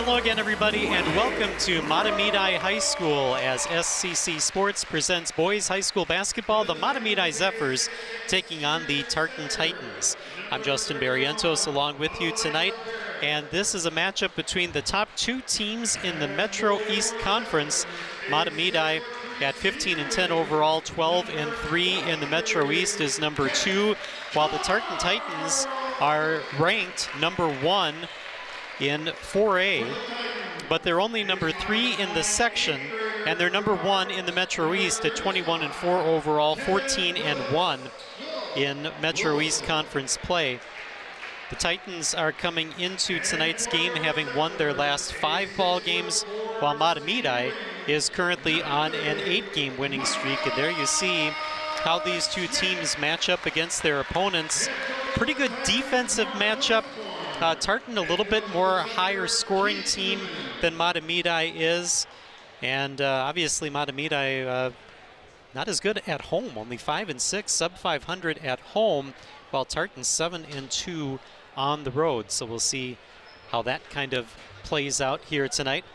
Hello again, everybody, and welcome to Mahtomedi High School as SCC Sports presents boys high school basketball. The Mahtomedi Zephyrs taking on the Tartan Titans. I'm Justin Barrientos along with you tonight, and this is a matchup between the top two teams in the Metro East Conference. Mahtomedi at 15-10 overall, 12-3 in the Metro East is number 2, while the Tartan Titans are ranked number 1 in 4A, but they're only number 3 in the section, and they're number 1 in the Metro East at 21-4 overall, 14-1 in Metro East Conference play. The Titans are coming into tonight's game having won their last 5 ball games, while Mahtomedi is currently on an 8-game winning streak. And there you see how these two teams match up against their opponents. Pretty good defensive matchup. Tartan a little bit more higher scoring team than Mahtomedi is, and obviously Mahtomedi not as good at home, only 5-6, sub 500 at home, while Tartan 7-2 on the road. So we'll see how that kind of plays out here tonight.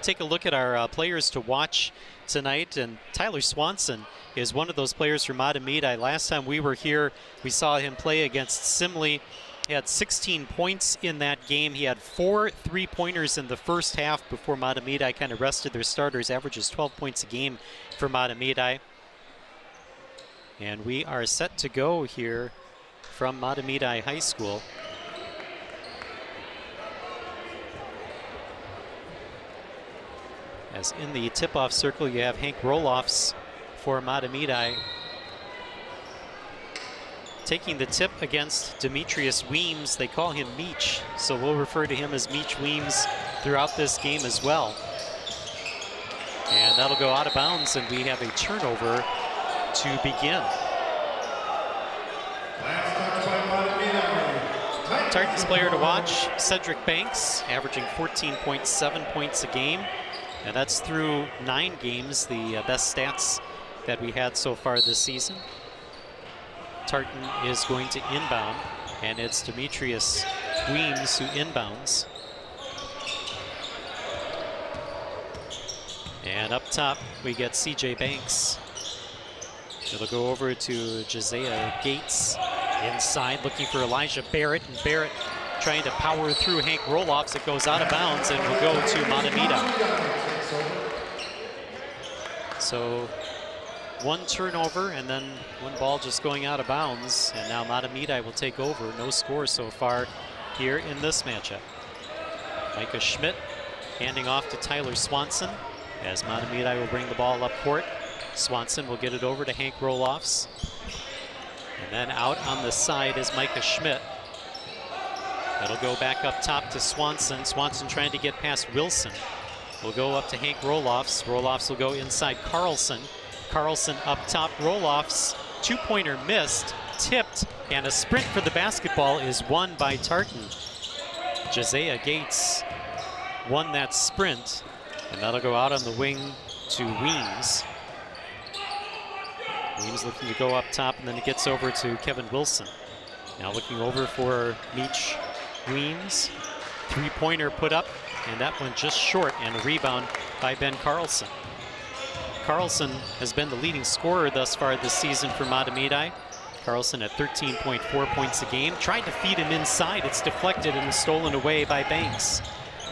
Take a look at our players to watch tonight, and Tyler Swanson is one of those players for Mahtomedi. Last time we were here, we saw him play against Simley. He had 16 points in that game. He had 4 3-pointers in the first half before Mahtomedi kind of rested their starters. Averages 12 points a game for Mahtomedi. And we are set to go here from Mahtomedi High School. As in the tip-off circle, you have Hank Roloffs for Mahtomedi taking the tip against Demetrius Weems. They call him Meech, so we'll refer to him as Meech Weems throughout this game as well. And that'll go out of bounds, and we have a turnover to begin. Tartan's player to watch, Cedric Banks, averaging 14.7 points a game. And that's through 9 games, the best stats that we had so far this season. Tartan is going to inbound, and it's Demetrius Weems who inbounds. And up top, we get CJ Banks. It'll go over to Josiah Gates inside, looking for Elijah Barrett, and Barrett trying to power through Hank Roloffs. It goes out of bounds and will go to Mahtomedi. So 1 turnover and then 1 ball just going out of bounds, and now Mahtomedi will take over. No score so far here in this matchup. Micah Schmidt handing off to Tyler Swanson as Mahtomedi will bring the ball up court. Swanson will get it over to Hank Roloffs. And then out on the side is Micah Schmidt. That'll go back up top to Swanson. Swanson trying to get past Wilson. Will go up to Hank Roloffs. Roloffs will go inside Carlson. Carlson up top, Roloffs, 2-pointer missed, tipped, and a sprint for the basketball is won by Tartan. Josiah Gates won that sprint, and that'll go out on the wing to Weems. Weems looking to go up top, and then it gets over to Kevin Wilson. Now looking over for Meech Weems. 3-pointer put up, and that went just short, and a rebound by Ben Carlson. Carlson has been the leading scorer thus far this season for Mahtomedi. Carlson at 13.4 points a game. Tried to feed him inside. It's deflected and stolen away by Banks.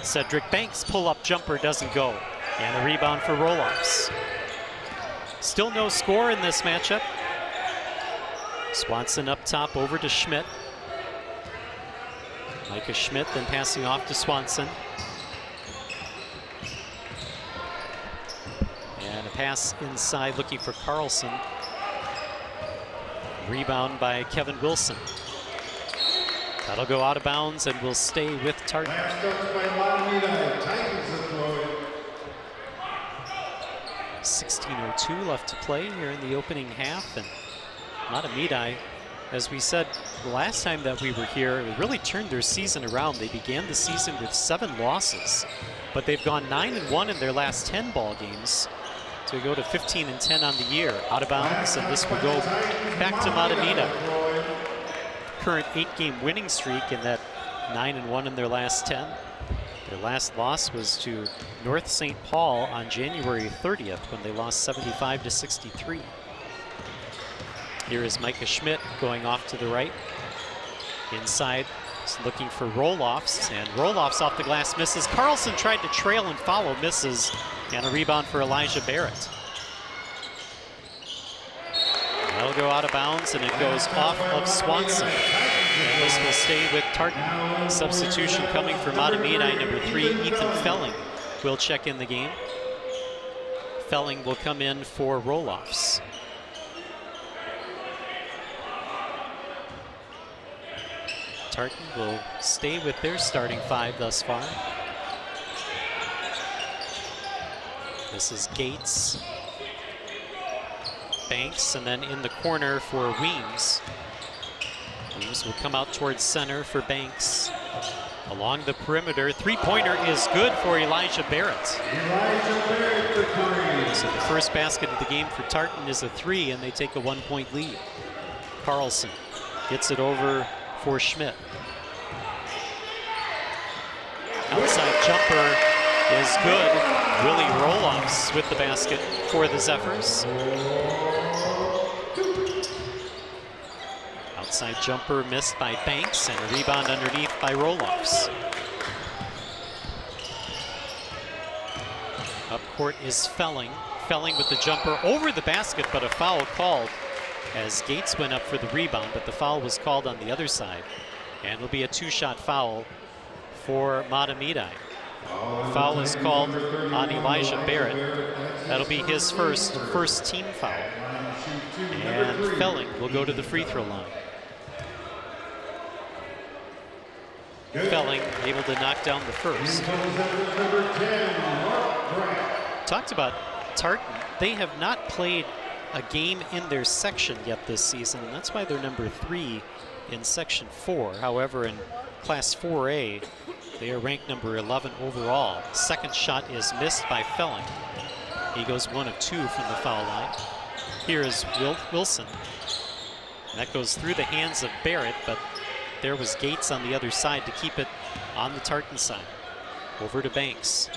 Cedric Banks' pull-up jumper doesn't go. And a rebound for Roloffs. Still no score in this matchup. Swanson up top over to Schmidt. Micah Schmidt then passing off to Swanson. And a pass inside looking for Carlson. Rebound by Kevin Wilson. That'll go out of bounds and will stay with Tartan. 16:02 left to play here in the opening half, and Mahtomedi, as we said last time that we were here, really turned their season around. They began the season with 7 losses, but they've gone 9-1 in their last 10 ball games to go to 15-10 on the year. Out of bounds, and this will go back to Mahtomedi. Current 8-game winning streak, in that 9-1 in their last 10. Their last loss was to North St. Paul on January 30th when they lost 75-63. Here is Micah Schmidt going off to the right. Inside, looking for roll-offs, and roll-offs off the glass misses. Carlson tried to trail and follow, misses, and a rebound for Elijah Barrett. That'll go out of bounds, and it goes off of Swanson. And this will stay with Tartan. Substitution coming for Mahtomedi, number 3, Ethan Felling will check in the game. Felling will come in for roll-offs. Tartan will stay with their starting 5 thus far. This is Gates, Banks, and then in the corner for Weems. Weems will come out towards center for Banks. Along the perimeter, three-pointer is good for Elijah Barrett. So the first basket of the game for Tartan is a 3, and they take a 1-point lead. Carlson gets it over for Schmidt. Outside jumper is good. Willie roll-offs with the basket for the Zephyrs. Outside jumper missed by Banks, and a rebound underneath by roll-offs. Up court is Felling. Felling with the jumper over the basket, but a foul called as Gates went up for the rebound, but the foul was called on the other side. And it'll be a 2-shot foul for Mahtomedi. Foul is called on Elijah Barrett. That'll be his first team foul. And Felling will go to the free throw line. Felling able to knock down the first. Talked about Tartan. They have not played a game in their section yet this season, and that's why they're number 3 in Section 4. However, in Class 4A, they are ranked number 11 overall. Second shot is missed by Felling. He goes 1 of 2 from the foul line. Here is Wilson. And that goes through the hands of Barrett, but there was Gates on the other side to keep it on the Tartan side. Over to Banks.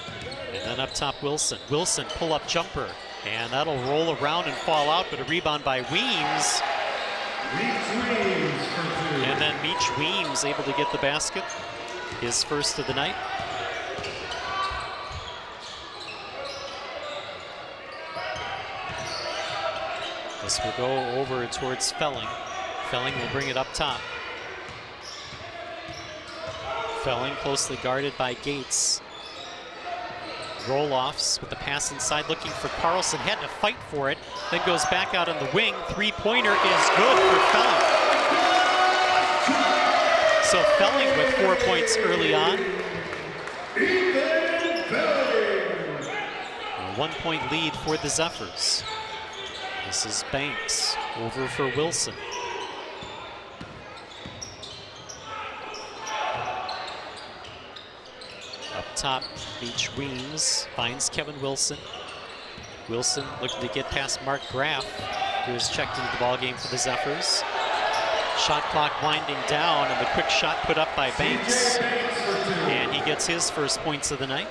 And then up top, Wilson. Wilson, pull-up jumper. And that'll roll around and fall out, but a rebound by Weems. And then Meach Weems able to get the basket. His first of the night. This will go over towards Felling. Felling will bring it up top. Felling closely guarded by Gates. Roll-offs with the pass inside, looking for Carlson. Had to fight for it, then goes back out on the wing. Three-pointer is good for Felling. So Felling with 4 points early on. A 1-point lead for the Zephyrs. This is Banks over for Wilson. Up top, Beach Weems finds Kevin Wilson. Wilson looking to get past Mark Graff, who has checked into the ballgame for the Zephyrs. Shot clock winding down, and the quick shot put up by Banks. And he gets his first points of the night.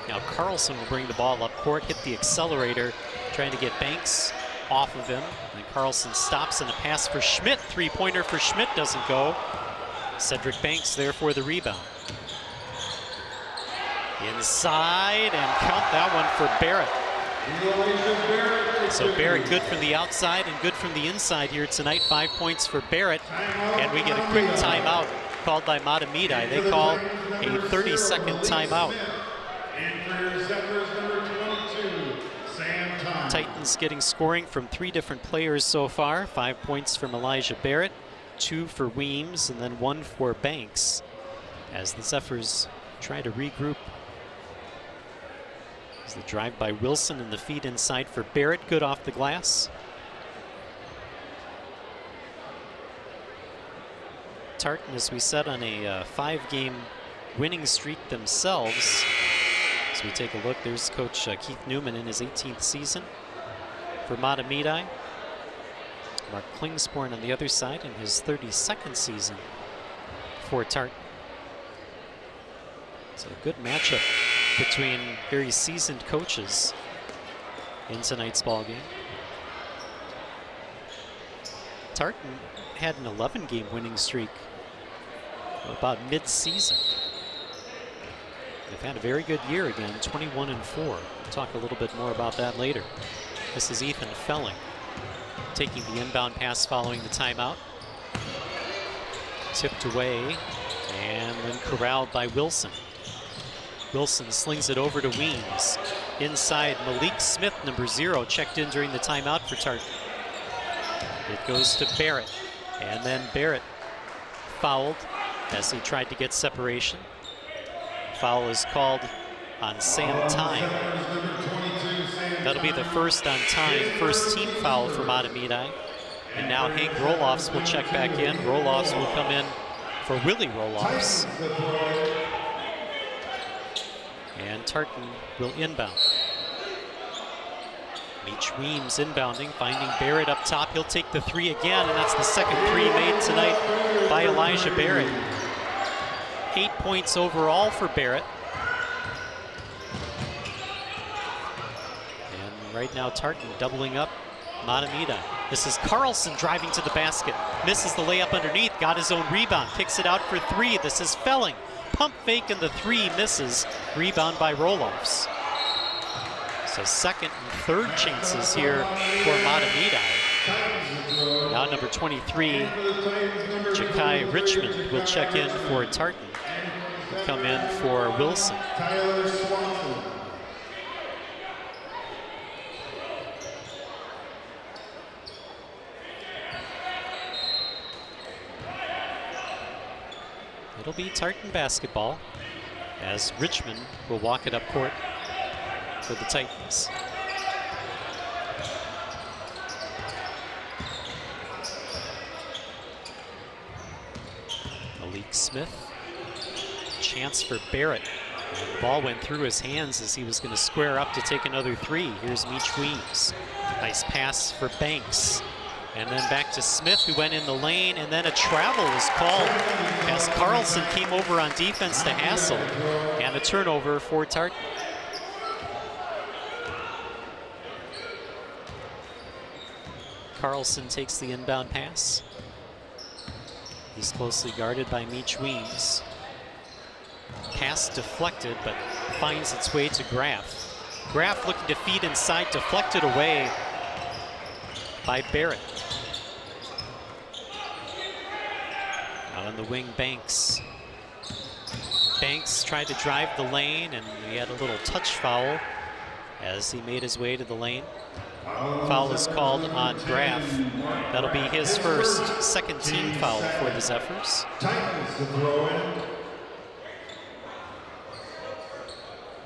Now Carlson will bring the ball up court, hit the accelerator, trying to get Banks off of him. And Carlson stops, and a pass for Schmidt. Three-pointer for Schmidt doesn't go. Cedric Banks there for the rebound. Inside, and count that one for Barrett. So Barrett good from the outside and good from the inside here tonight. 5 points for Barrett. And we get a quick timeout called by Mahtomedi. They call a 30-second timeout. Titans getting scoring from 3 different players so far. 5 points from Elijah Barrett, 2 for Weems, and then 1 for Banks, as the Zephyrs try to regroup. As the drive by Wilson and the feed inside for Barrett, good off the glass. Tartan, as we said, on a 5-game winning streak themselves. As we take a look, there's Coach Keith Newman in his 18th season for Mahtomedi. Mark Klingsporn on the other side in his 32nd season for Tartan. So a good matchup between very seasoned coaches in tonight's ball game. Tartan had an 11-game winning streak about mid-season. They've had a very good year again, 21-4. We'll talk a little bit more about that later. This is Ethan Felling taking the inbound pass following the timeout. Tipped away and then corralled by Wilson. Wilson slings it over to Weems. Inside, Malik Smith, number 0, checked in during the timeout for Tartan. It goes to Barrett, and then Barrett fouled as he tried to get separation. Foul is called on Sam Time. That'll be the first on Time, first team foul for Mahtomedi. And now Hank Roloffs will check back in. Roloffs will come in for Willie Roloffs. And Tartan will inbound. Meach Weems inbounding, finding Barrett up top. He'll take the 3 again, and that's the second 3 made tonight by Elijah Barrett. 8 points overall for Barrett. And right now Tartan doubling up Mahtomedi. This is Carlson driving to the basket. Misses the layup underneath, got his own rebound, kicks it out for 3. This is Felling. Pump fake and the 3 misses. Rebound by Roloffs. So second and third chances here for Mahtomedi. Now number 23, Jakai Richmond will check in for Tartan. Will come in for Wilson. It'll be Tartan basketball as Richmond will walk it up court for the Titans. Malik Smith, chance for Barrett. And the ball went through his hands as he was going to square up to take another 3. Here's Meach Weems. Nice pass for Banks. And then back to Smith, who went in the lane, and then a travel was called as Carlson came over on defense to hassle, and a turnover for Tartan. Carlson takes the inbound pass. He's closely guarded by Meach Weems. Pass deflected, but finds its way to Graff. Graff looking to feed inside, deflected away by Barrett. Out on the wing, Banks. Banks tried to drive the lane, and he had a little touch foul as he made his way to the lane. Foul is called on Graff. That'll be his first, second team foul for the Zephyrs.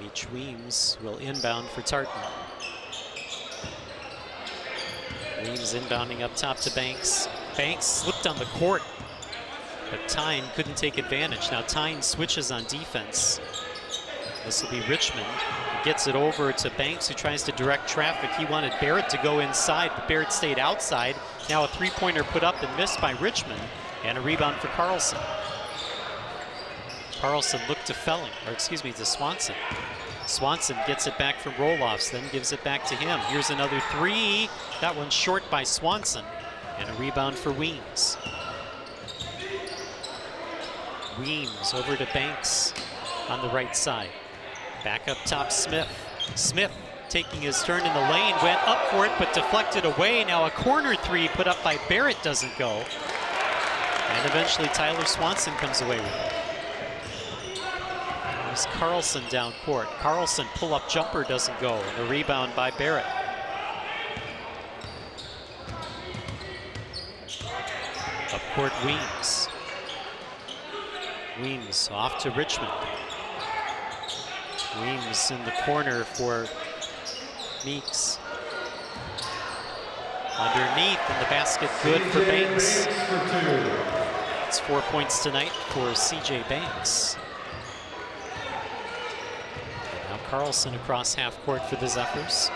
Meach Weems will inbound for Tartan. Weems inbounding up top to Banks. Banks slipped on the court, but Tyne couldn't take advantage. Now Tyne switches on defense. This will be Richmond. He gets it over to Banks, who tries to direct traffic. He wanted Barrett to go inside, but Barrett stayed outside. Now a 3-pointer put up and missed by Richmond, and a rebound for Carlson. Carlson looked to Felling, or excuse me, to Swanson. Swanson gets it back from Roloffs, then gives it back to him. Here's another 3. That one's short by Swanson, and a rebound for Weems. Weems over to Banks on the right side. Back up top, Smith. Smith taking his turn in the lane, went up for it, but deflected away. Now a corner 3 put up by Barrett doesn't go. And eventually Tyler Swanson comes away with it. There's Carlson down court. Carlson pull-up jumper doesn't go, and a rebound by Barrett. Up court, Weems. Weems off to Richmond. Weems in the corner for Meeks. Underneath, and the basket good for Banks. It's 4 points tonight for CJ Banks. And now Carlson across half court for the Zephyrs.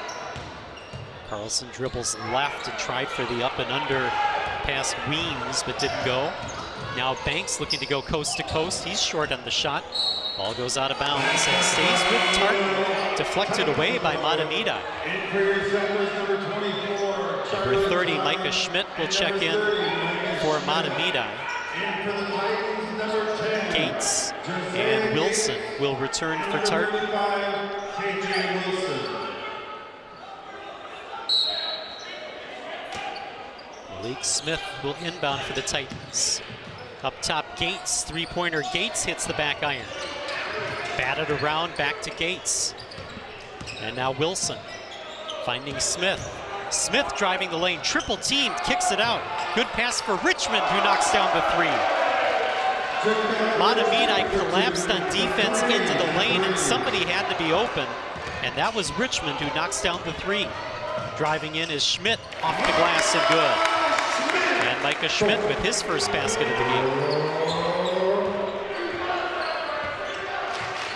Carlson dribbles left and tried for the up and under past Weems, but didn't go. Now Banks looking to go coast to coast. He's short on the shot. Ball goes out of bounds and stays with Tartan, deflected away by Mahtomedi. Number 30, Micah Schmidt, will check in for Mahtomedi. Gates and Wilson will return for Tartan. Malik Smith will inbound for the Titans. Up top, Gates, three-pointer. Gates hits the back iron. Batted around, back to Gates. And now Wilson finding Smith. Smith driving the lane, triple teamed, kicks it out. Good pass for Richmond, who knocks down the three. Mahtomedi collapsed on defense into the lane, and somebody had to be open. And that was Richmond, who knocks down the three. Driving in is Schmidt, off the glass and good. And Micah Schmidt with his first basket of the game.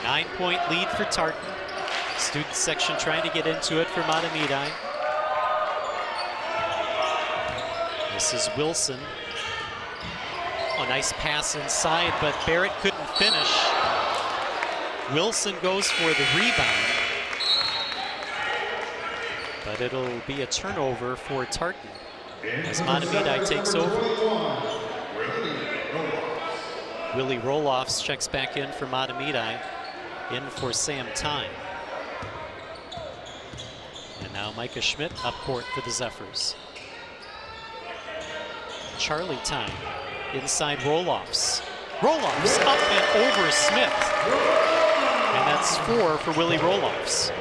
9-point lead for Tartan. Student section trying to get into it for Mahtomedi. This is Wilson. A nice pass inside, but Barrett couldn't finish. Wilson goes for the rebound. But it'll be a turnover for Tartan as Mahtomedi takes over. Willie Roloffs checks back in for Mahtomedi, in for Sam Time. And now Micah Schmidt up court for the Zephyrs. Charlie Time, inside Roloffs. Roloffs up and over Smith. And that's 4 for Willie Roloffs.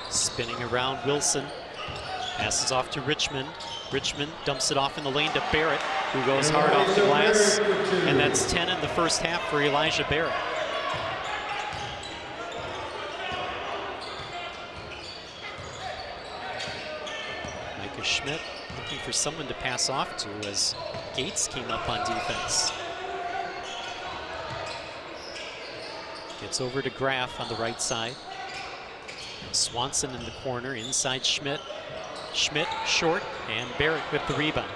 Spinning around Wilson, passes off to Richmond. Richmond dumps it off in the lane to Barrett, who goes hard off the glass. And that's 10 in the first half for Elijah Barrett. Micah Schmidt looking for someone to pass off to as Gates came up on defense. Gets over to Graff on the right side. Swanson in the corner, inside Schmidt. Schmidt short, and Barrett with the rebound.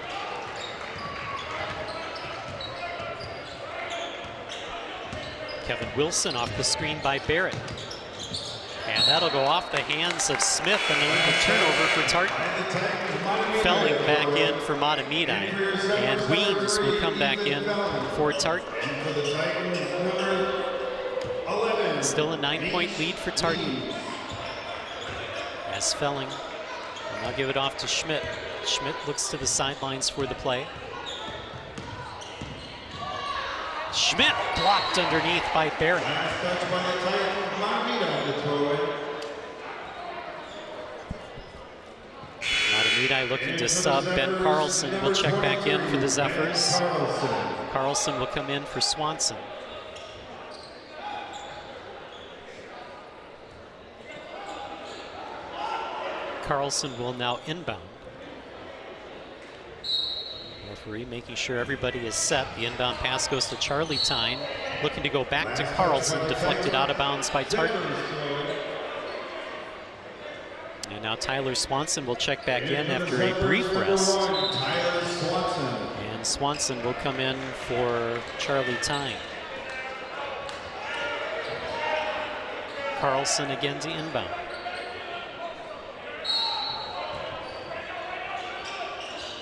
Kevin Wilson off the screen by Barrett. And that'll go off the hands of Smith, and then a turnover for Tartan. Felling back in for Mahtomedi, and Weems will come back in for Tartan. Still a 9-point lead for Tartan. As Felling will now give it off to Schmidt. Schmidt looks to the sidelines for the play. Schmidt blocked underneath by Barrett. Mahtomedi looking to sub. Ben Carlson will check back in for the Zephyrs. Carlson will come in for Swanson. Carlson will now inbound. Referee making sure everybody is set. The inbound pass goes to Charlie Tyne, looking to go back to Carlson, deflected out of bounds by Tartan. And now Tyler Swanson will check back in after a brief rest. And Swanson will come in for Charlie Tyne. Carlson again to inbound.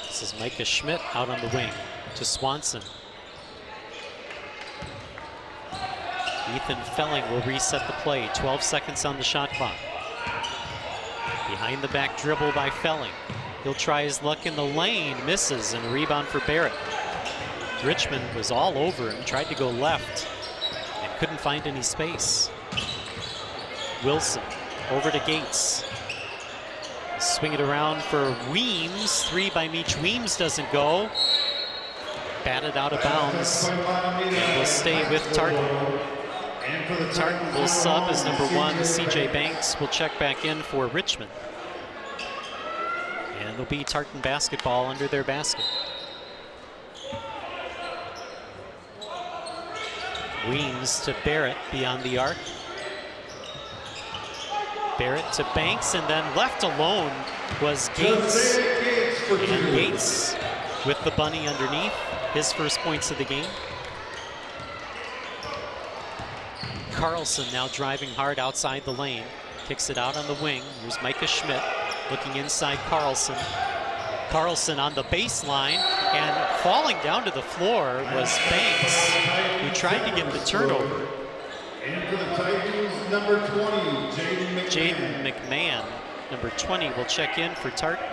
This is Micah Schmidt out on the wing to Swanson. Ethan Felling will reset the play. 12 seconds on the shot clock. Behind the back dribble by Felling. He'll try his luck in the lane, misses, and a rebound for Barrett. Richmond was all over him, tried to go left, and couldn't find any space. Wilson over to Gates. Swing it around for Weems. 3 by Meach Weems doesn't go. Batted out of bounds. And will stay with Tartan. Tartan will sub as number 1. CJ Banks will check back in for Richmond. And there'll be Tartan basketball under their basket. Weems to Barrett beyond the arc. Barrett to Banks, and then left alone was Gates. And Gates with the bunny underneath. His first points of the game. Carlson now driving hard outside the lane. Kicks it out on the wing. Here's Micah Schmidt looking inside Carlson. Carlson on the baseline, and falling down to the floor was Banks, who tried to get the turnover. And for the Titans, number 20, Jaden McMahon, number 20, will check in for Tartan.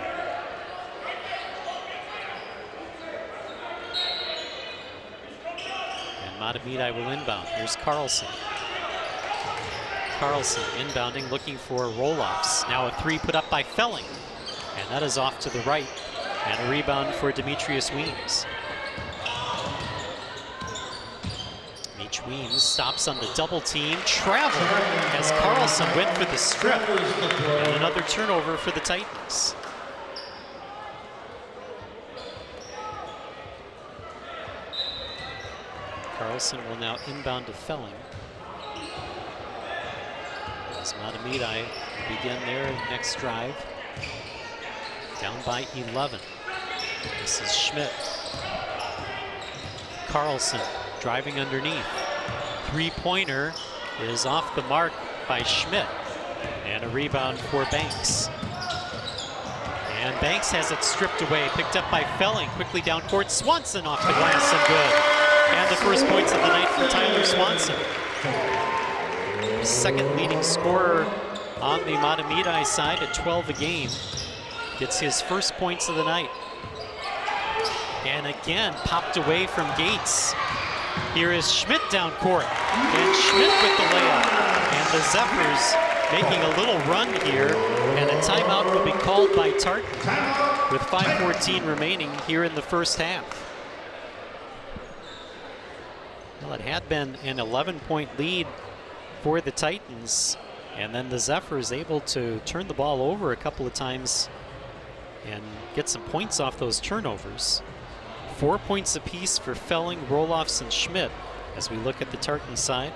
And Mahtomedi will inbound. Here's Carlson. Carlson inbounding, looking for roll-offs. Now a three put up by Felling, and that is off to the right. And a rebound for Demetrius Weems. Mitch Weems stops on the double team, travel as Carlson went for the strip. And another turnover for the Titans. Carlson will now inbound to Felling. As Mahtomedi begin their next drive. Down by 11. This is Schmidt. Carlson driving underneath. Three-pointer is off the mark by Schmidt. And a rebound for Banks. And Banks has it stripped away, picked up by Felling. Quickly down court, Swanson off the glass and good. And the first points of the night for Tyler Swanson. Second leading scorer on the Mahtomedi side at 12 a game. Gets his first points of the night. And again, popped away from Gates. Here is Schmidt down court. And Schmidt with the layup. And the Zephyrs making a little run here. And a timeout will be called by Tartan with 5:14 remaining here in the first half. Well, it had been an 11-point lead for the Titans. And then the Zephyrs able to turn the ball over a couple of times and get some points off those turnovers. 4 points apiece for Felling, Roloffs, and Schmidt as we look at the Tartan side.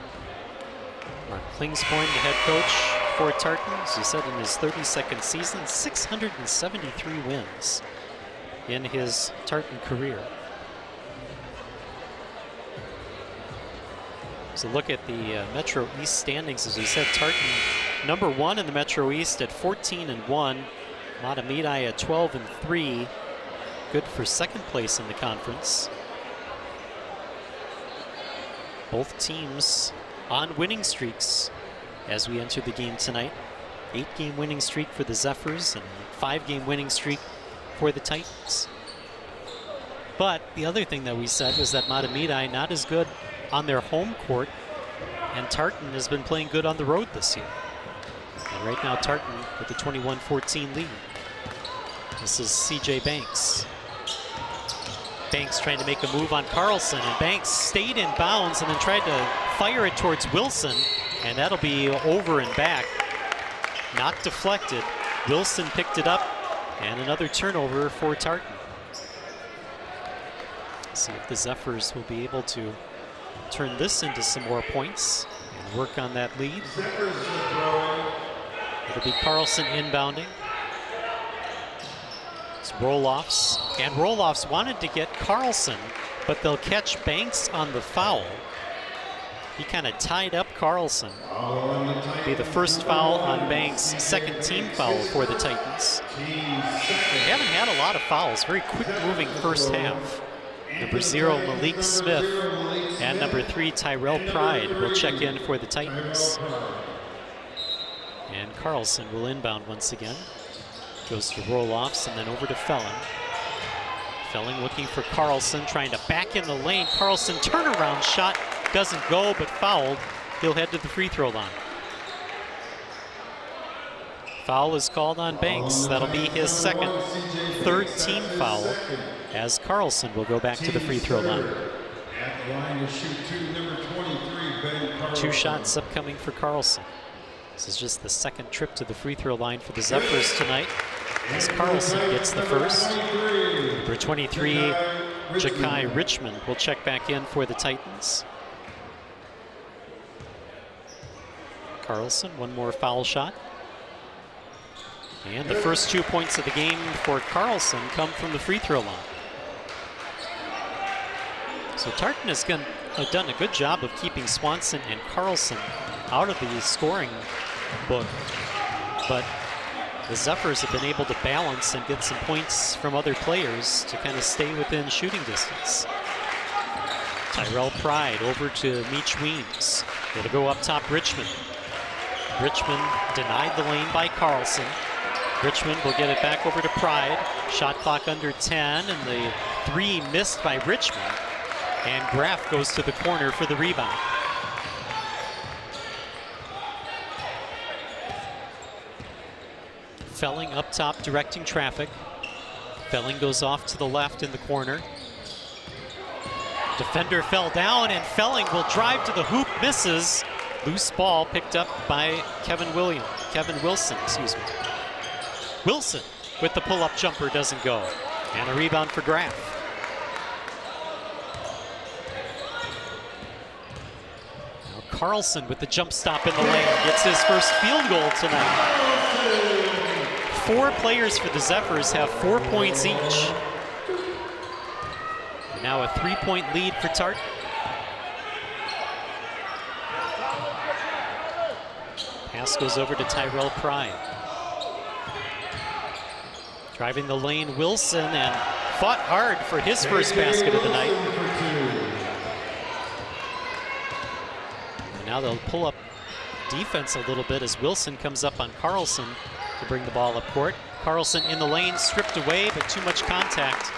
Mark Klingsborn, the head coach for Tartan, as he said, in his 32nd season, 673 wins in his Tartan career. So look at the Metro East standings. As we said, Tartan number 1 in the Metro East at 14-1. Mahtomedi at 12-3, good for second place in the conference. Both teams on winning streaks as we enter the game tonight. 8-game winning streak for the Zephyrs and a 5-game winning streak for the Titans. But the other thing that we said was that Mahtomedi not as good on their home court, and Tartan has been playing good on the road this year. And right now Tartan with the 21-14 lead. This is CJ Banks. Banks trying to make a move on Carlson, and Banks stayed in bounds and then tried to fire it towards Wilson, and that'll be over and back. Not deflected. Wilson picked it up, and another turnover for Tartan. See if the Zephyrs will be able to turn this into some more points and work on that lead. It'll be Carlson inbounding. It's Roloffs, and Roloffs wanted to get Carlson, but they'll catch Banks on the foul. He kind of tied up Carlson. It'll be the first foul on Banks, second team foul for the Titans. They haven't had a lot of fouls, very quick moving first half. Number 0, Malik Smith, and number 3, Tyrell Pride will check in for the Titans. And Carlson will inbound once again. Goes to Roloffs and then over to Felling. Felling looking for Carlson, trying to back in the lane. Carlson turnaround shot doesn't go, but fouled. He'll head to the free throw line. Foul is called on Banks. That'll be his second, third team foul, as Carlson will go back to the free throw line. At the line to shoot number 23, Ben Carlson. 2 shots upcoming for Carlson. This is just the second trip to the free throw line for the Zephyrs tonight, as Carlson gets the first. Number 23, Jakai Richmond will check back in for the Titans. Carlson, one more foul shot. And the first 2 points of the game for Carlson come from the free throw line. So Tartan has done a good job of keeping Swanson and Carlson out of the scoring book, but the Zephyrs have been able to balance and get some points from other players to kind of stay within shooting distance. Tyrell Pride over to Meach Weems. It'll go up top Richmond. Richmond denied the lane by Carlson. Richmond will get it back over to Pride. Shot clock under 10, and the three missed by Richmond. And Graff goes to the corner for the rebound. Felling up top directing traffic. Felling goes off to the left in the corner. Defender fell down, and Felling will drive to the hoop, misses. Loose ball picked up by Kevin Wilson, excuse me. Wilson with the pull-up jumper, doesn't go. And a rebound for Graff. Now Carlson with the jump stop in the lane gets his first field goal tonight. 4 players for the Zephyrs have 4 points each. And now a 3-point lead for Tartan. Pass goes over to Tyrell Pride. Driving the lane, Wilson, and fought hard for his first basket of the night. And now they'll pull up defense a little bit as Wilson comes up on Carlson to bring the ball up court. Carlson in the lane, stripped away, but too much contact.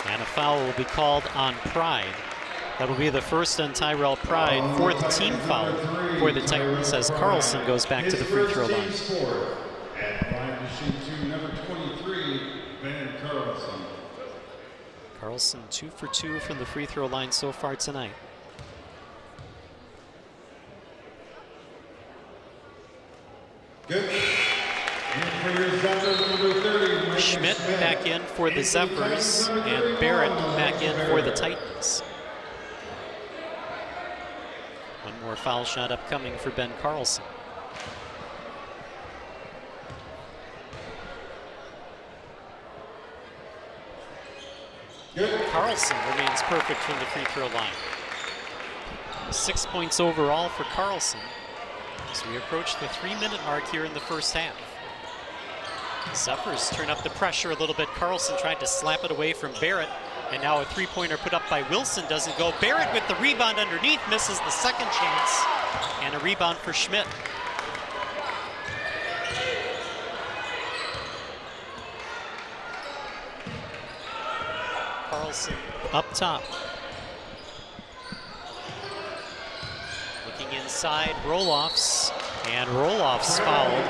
And a foul will be called on Pride. That'll be the first on Tyrell Pride, 4th team foul for the Titans as Carlson goes back to the free throw line. Carlson 2 for 2 from the free throw line so far tonight. Good. Schmidt back in for the Zephyrs, and Barrett back in for the Titans. One more foul shot upcoming for Ben Carlson. Carlson remains perfect from the free throw line. 6 points overall for Carlson as we approach the 3-minute mark here in the first half. Zephyrs turn up the pressure a little bit. Carlson tried to slap it away from Barrett, and now a three-pointer put up by Wilson doesn't go. Barrett with the rebound underneath, misses the second chance, and a rebound for Schmidt. Carlson up top. Looking inside, roll-offs, and roll-offs fouled.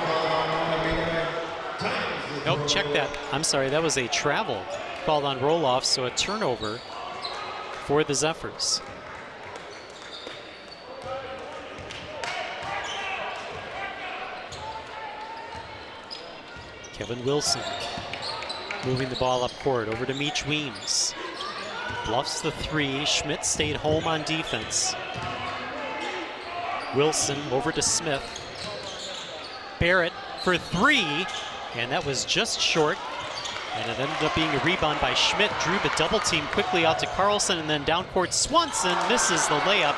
Nope, check that. I'm sorry, that was a travel called on roll-off, so a turnover for the Zephyrs. Kevin Wilson moving the ball up court over to Meach Weems. Bluffs the three. Schmidt stayed home on defense. Wilson over to Smith. Barrett for three, and that was just short. And it ended up being a rebound by Schmidt. Drew the double team quickly out to Carlson, and then down court Swanson misses the layup.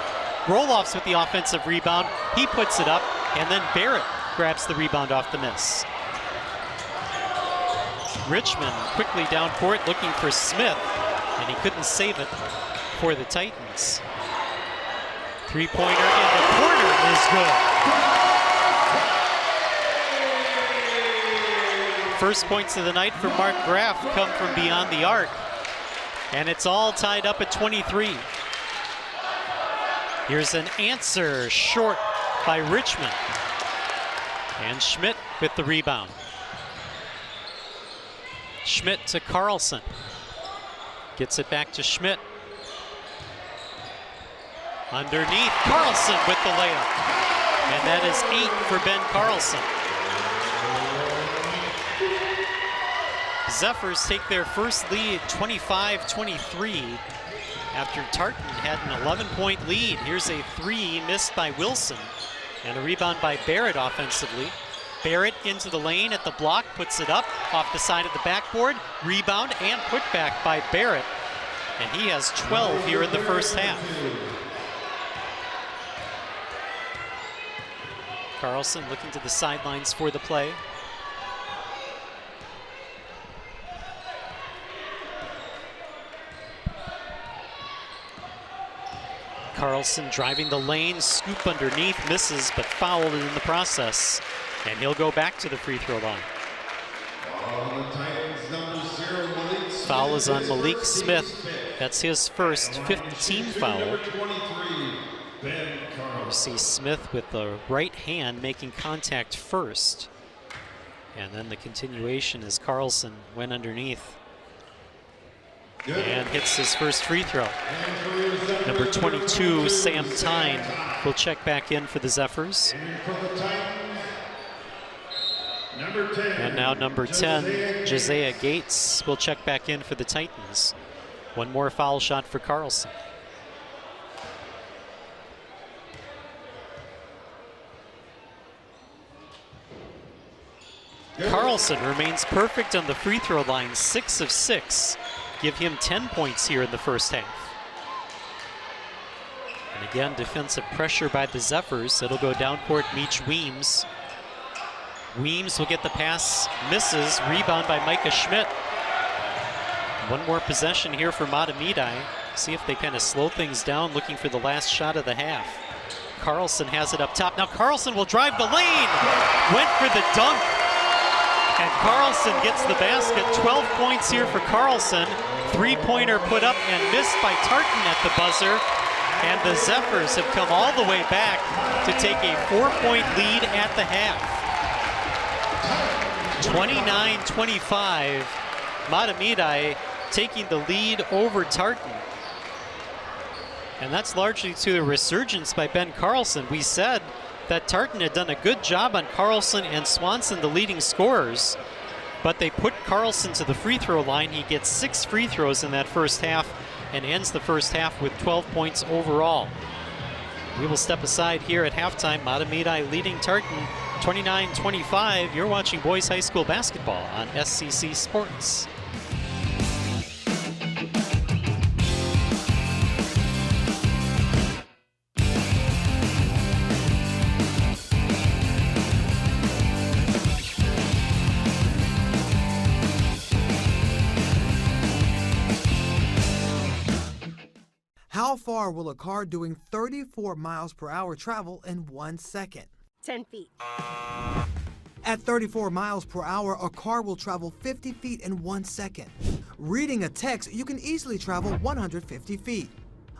Roll-offs with the offensive rebound. He puts it up, and then Barrett grabs the rebound off the miss. Richmond quickly down court looking for Smith, and he couldn't save it for the Titans. Three-pointer in the corner is good. First points of the night for Mark Graff come from beyond the arc, and it's all tied up at 23. Here's an answer short by Richmond, and Schmidt with the rebound. Schmidt to Carlson. Gets it back to Schmidt. Underneath, Carlson with the layup. And that is 8 for Ben Carlson. Zephyrs take their first lead, 25-23, after Tartan had an 11-point lead. Here's a three missed by Wilson, and a rebound by Barrett offensively. Barrett into the lane at the block, puts it up off the side of the backboard. Rebound and put back by Barrett. and he has 12 here in the first half. Carlson looking to the sidelines for the play. Carlson driving the lane, scoop underneath, misses, but fouled in the process. And he'll go back to the free throw line. Foul is on Malik Smith. That's his first 5th team foul. You see Smith with the right hand making contact first. And then the continuation as Carlson went underneath and hits his first free throw. Number 22, Sam Tyne, will check back in for the Zephyrs. And now number 10, Josiah Gates, will check back in for the Titans. One more foul shot for Carlson. Carlson remains perfect on the free throw line, 6 of 6. Give him 10 points here in the first half. And again, defensive pressure by the Zephyrs. It'll go down court, Meach Weems. Weems will get the pass, misses, rebound by Micah Schmidt. One more possession here for Mahtomedi. See if they kind of slow things down, looking for the last shot of the half. Carlson has it up top. Now Carlson will drive the lane. Went for the dunk. And Carlson gets the basket. 12 points here for Carlson. 3-pointer put up and missed by Tartan at the buzzer. And the Zephyrs have come all the way back to take a 4-point lead at the half. 29-25. Mahtomedi taking the lead over Tartan. And that's largely to the resurgence by Ben Carlson. We said that Tartan had done a good job on Carlson and Swanson, the leading scorers, but they put Carlson to the free throw line. He gets 6 free throws in that first half and ends the first half with 12 points overall. We will step aside here at halftime. Mahtomedi leading Tartan 29-25. You're watching boys high school basketball on SCC Sports. How far will a car doing 34 miles per hour travel in 1 second? 10 feet. At 34 miles per hour, a car will travel 50 feet in 1 second. Reading a text, you can easily travel 150 feet.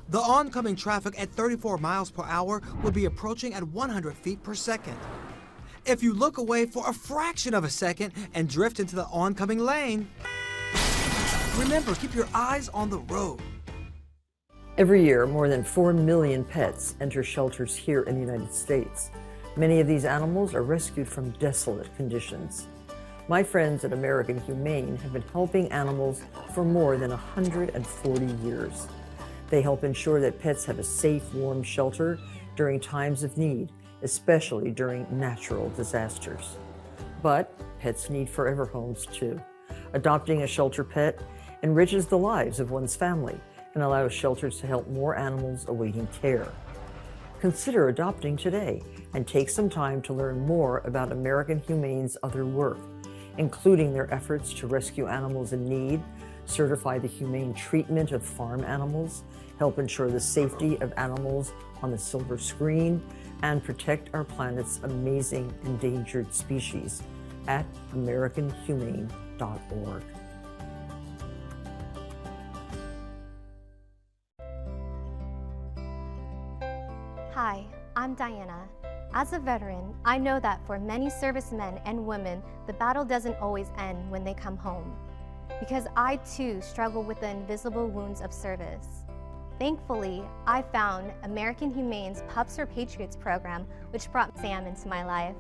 The oncoming traffic at 34 miles per hour will be approaching at 100 feet per second. If you look away for a fraction of a second and drift into the oncoming lane, remember, keep your eyes on the road. Every year, more than 4 million pets enter shelters here in the United States. Many of these animals are rescued from desolate conditions. My friends at American Humane have been helping animals for more than 140 years. They help ensure that pets have a safe, warm shelter during times of need, especially during natural disasters. But pets need forever homes too. Adopting a shelter pet enriches the lives of one's family and allows shelters to help more animals awaiting care. Consider adopting today and take some time to learn more about American Humane's other work, including their efforts to rescue animals in need, certify the humane treatment of farm animals, help ensure the safety of animals on the silver screen, and protect our planet's amazing endangered species at AmericanHumane.org. Hi, I'm Diana. As a veteran, I know that for many servicemen and women, the battle doesn't always end when they come home. Because I too struggle with the invisible wounds of service. Thankfully, I found American Humane's Pups for Patriots program, which brought Sam into my life.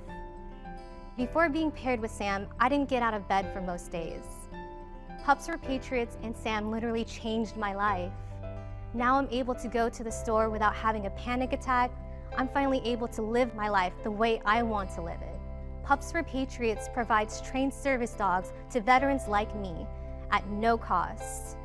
Before being paired with Sam, I didn't get out of bed for most days. Pups for Patriots and Sam literally changed my life. Now I'm able to go to the store without having a panic attack. I'm finally able to live my life the way I want to live it. Pups for Patriots provides trained service dogs to veterans like me at no cost.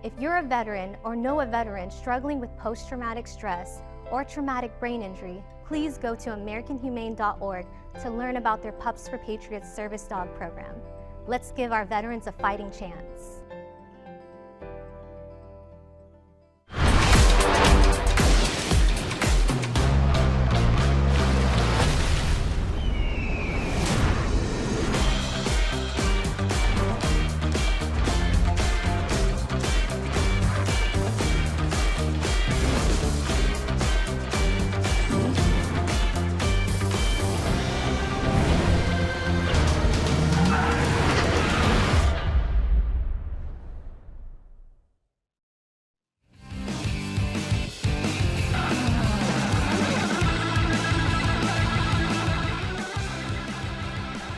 If you're a veteran or know a veteran struggling with post-traumatic stress or traumatic brain injury, please go to AmericanHumane.org to learn about their Pups for Patriots service dog program. Let's give our veterans a fighting chance.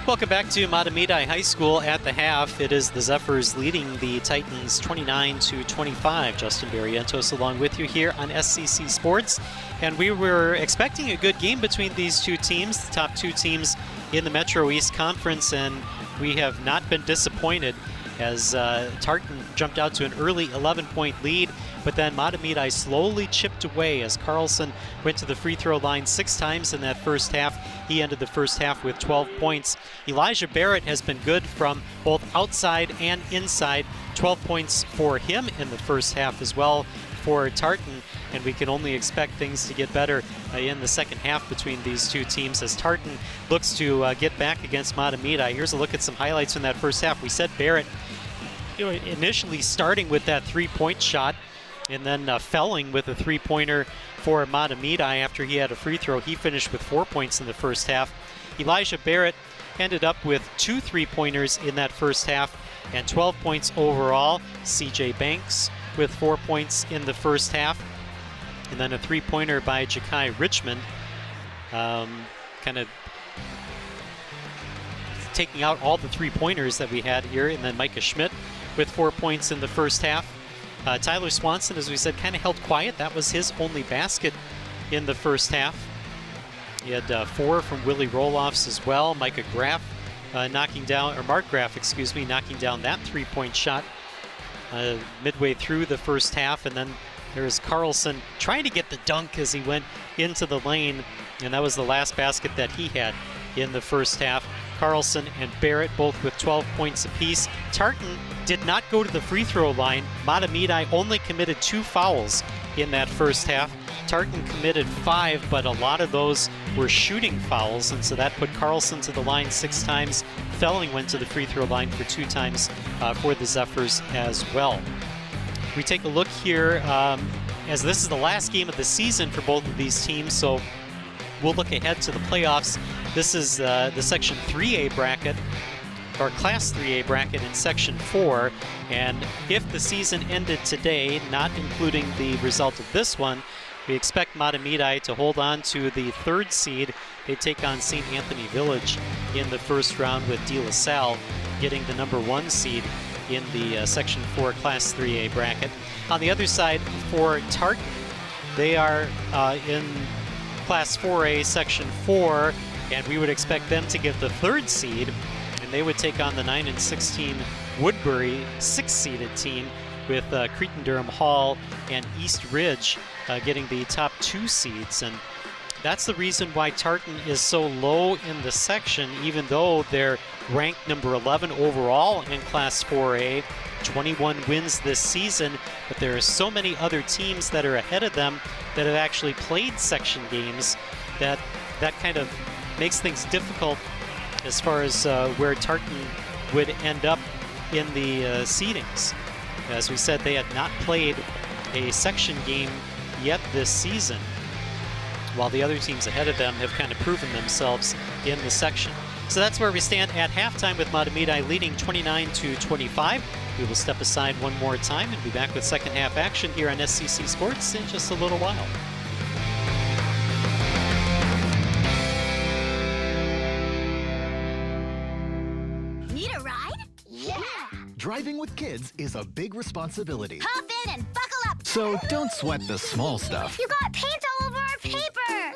Welcome back to Mahtomedi High School at the half. It is the Zephyrs leading the Titans 29-25. Justin Barrientos along with you here on SCC Sports. And we were expecting a good game between these two teams, the top two teams in the Metro East Conference, and we have not been disappointed as Tartan jumped out to an early 11-point lead, but then Mahtomedi slowly chipped away as Carlson went to the free throw line 6 times in that first half. He ended the first half with 12 points. Elijah Barrett has been good from both outside and inside. 12 points for him in the first half as well for Tartan, and we can only expect things to get better in the second half between these two teams as Tartan looks to get back against Mahtomedi. Here's a look at some highlights from that first half. We said Barrett initially starting with that three-point shot and then felling with a three-pointer for Mahtomedi after he had a free throw. He finished with 4 points in the first half. Elijah Barrett ended up with 2 3-pointers in that first half and 12 points overall. CJ Banks with 4 points in the first half. And then a three-pointer by Ja'Kai Richmond, kind of taking out all the three-pointers that we had here. And then Micah Schmidt with 4 points in the first half. Tyler Swanson, as we said, kind of held quiet. That was his only basket in the first half. He had 4 from Willie Roloffs as well. Micah Graff knocking down, or Mark Graff, excuse me, knocking down that three-point shot midway through the first half. And then there's Carlson trying to get the dunk as he went into the lane, and that was the last basket that he had in the first half. Carlson and Barrett both with 12 points apiece. Tartan did not go to the free throw line. Mahtomedi only committed 2 fouls in that first half. Tartan committed 5, but a lot of those were shooting fouls, and so that put Carlson to the line 6 times. Felling went to the free throw line for 2 times for the Zephyrs as well. We take a look here as this is the last game of the season for both of these teams, so we'll look ahead to the playoffs. This is the Section 3A bracket, or Class 3A bracket in Section 4, and if the season ended today, not including the result of this one, we expect Mahtomedi to hold on to the 3rd seed. They take on St. Anthony Village in the first round, with De La Salle getting the number 1 seed in the Section 4 Class 3A bracket. On the other side, for Tartan, they are in Class 4A Section 4, and we would expect them to get the 3rd seed, and they would take on the 9-16 Woodbury 6-seeded team, with Cretin-Durham Hall and East Ridge getting the top 2 seeds. And that's the reason why Tartan is so low in the section, even though they're ranked number 11 overall in Class 4A, 21 wins this season, but there are so many other teams that are ahead of them that have actually played section games that kind of makes things difficult as far as where Tartan would end up in the seedings. As we said, they had not played a section game yet this season, while the other teams ahead of them have kind of proven themselves in the section. So that's where we stand at halftime, with Mahtomedi leading 29-25. We will step aside one more time and be back with second half action here on SCC Sports in just a little while. Need a ride? Yeah! Driving with kids is a big responsibility. Hop in and buckle up! So don't sweat the small stuff. You got paint all over our paper!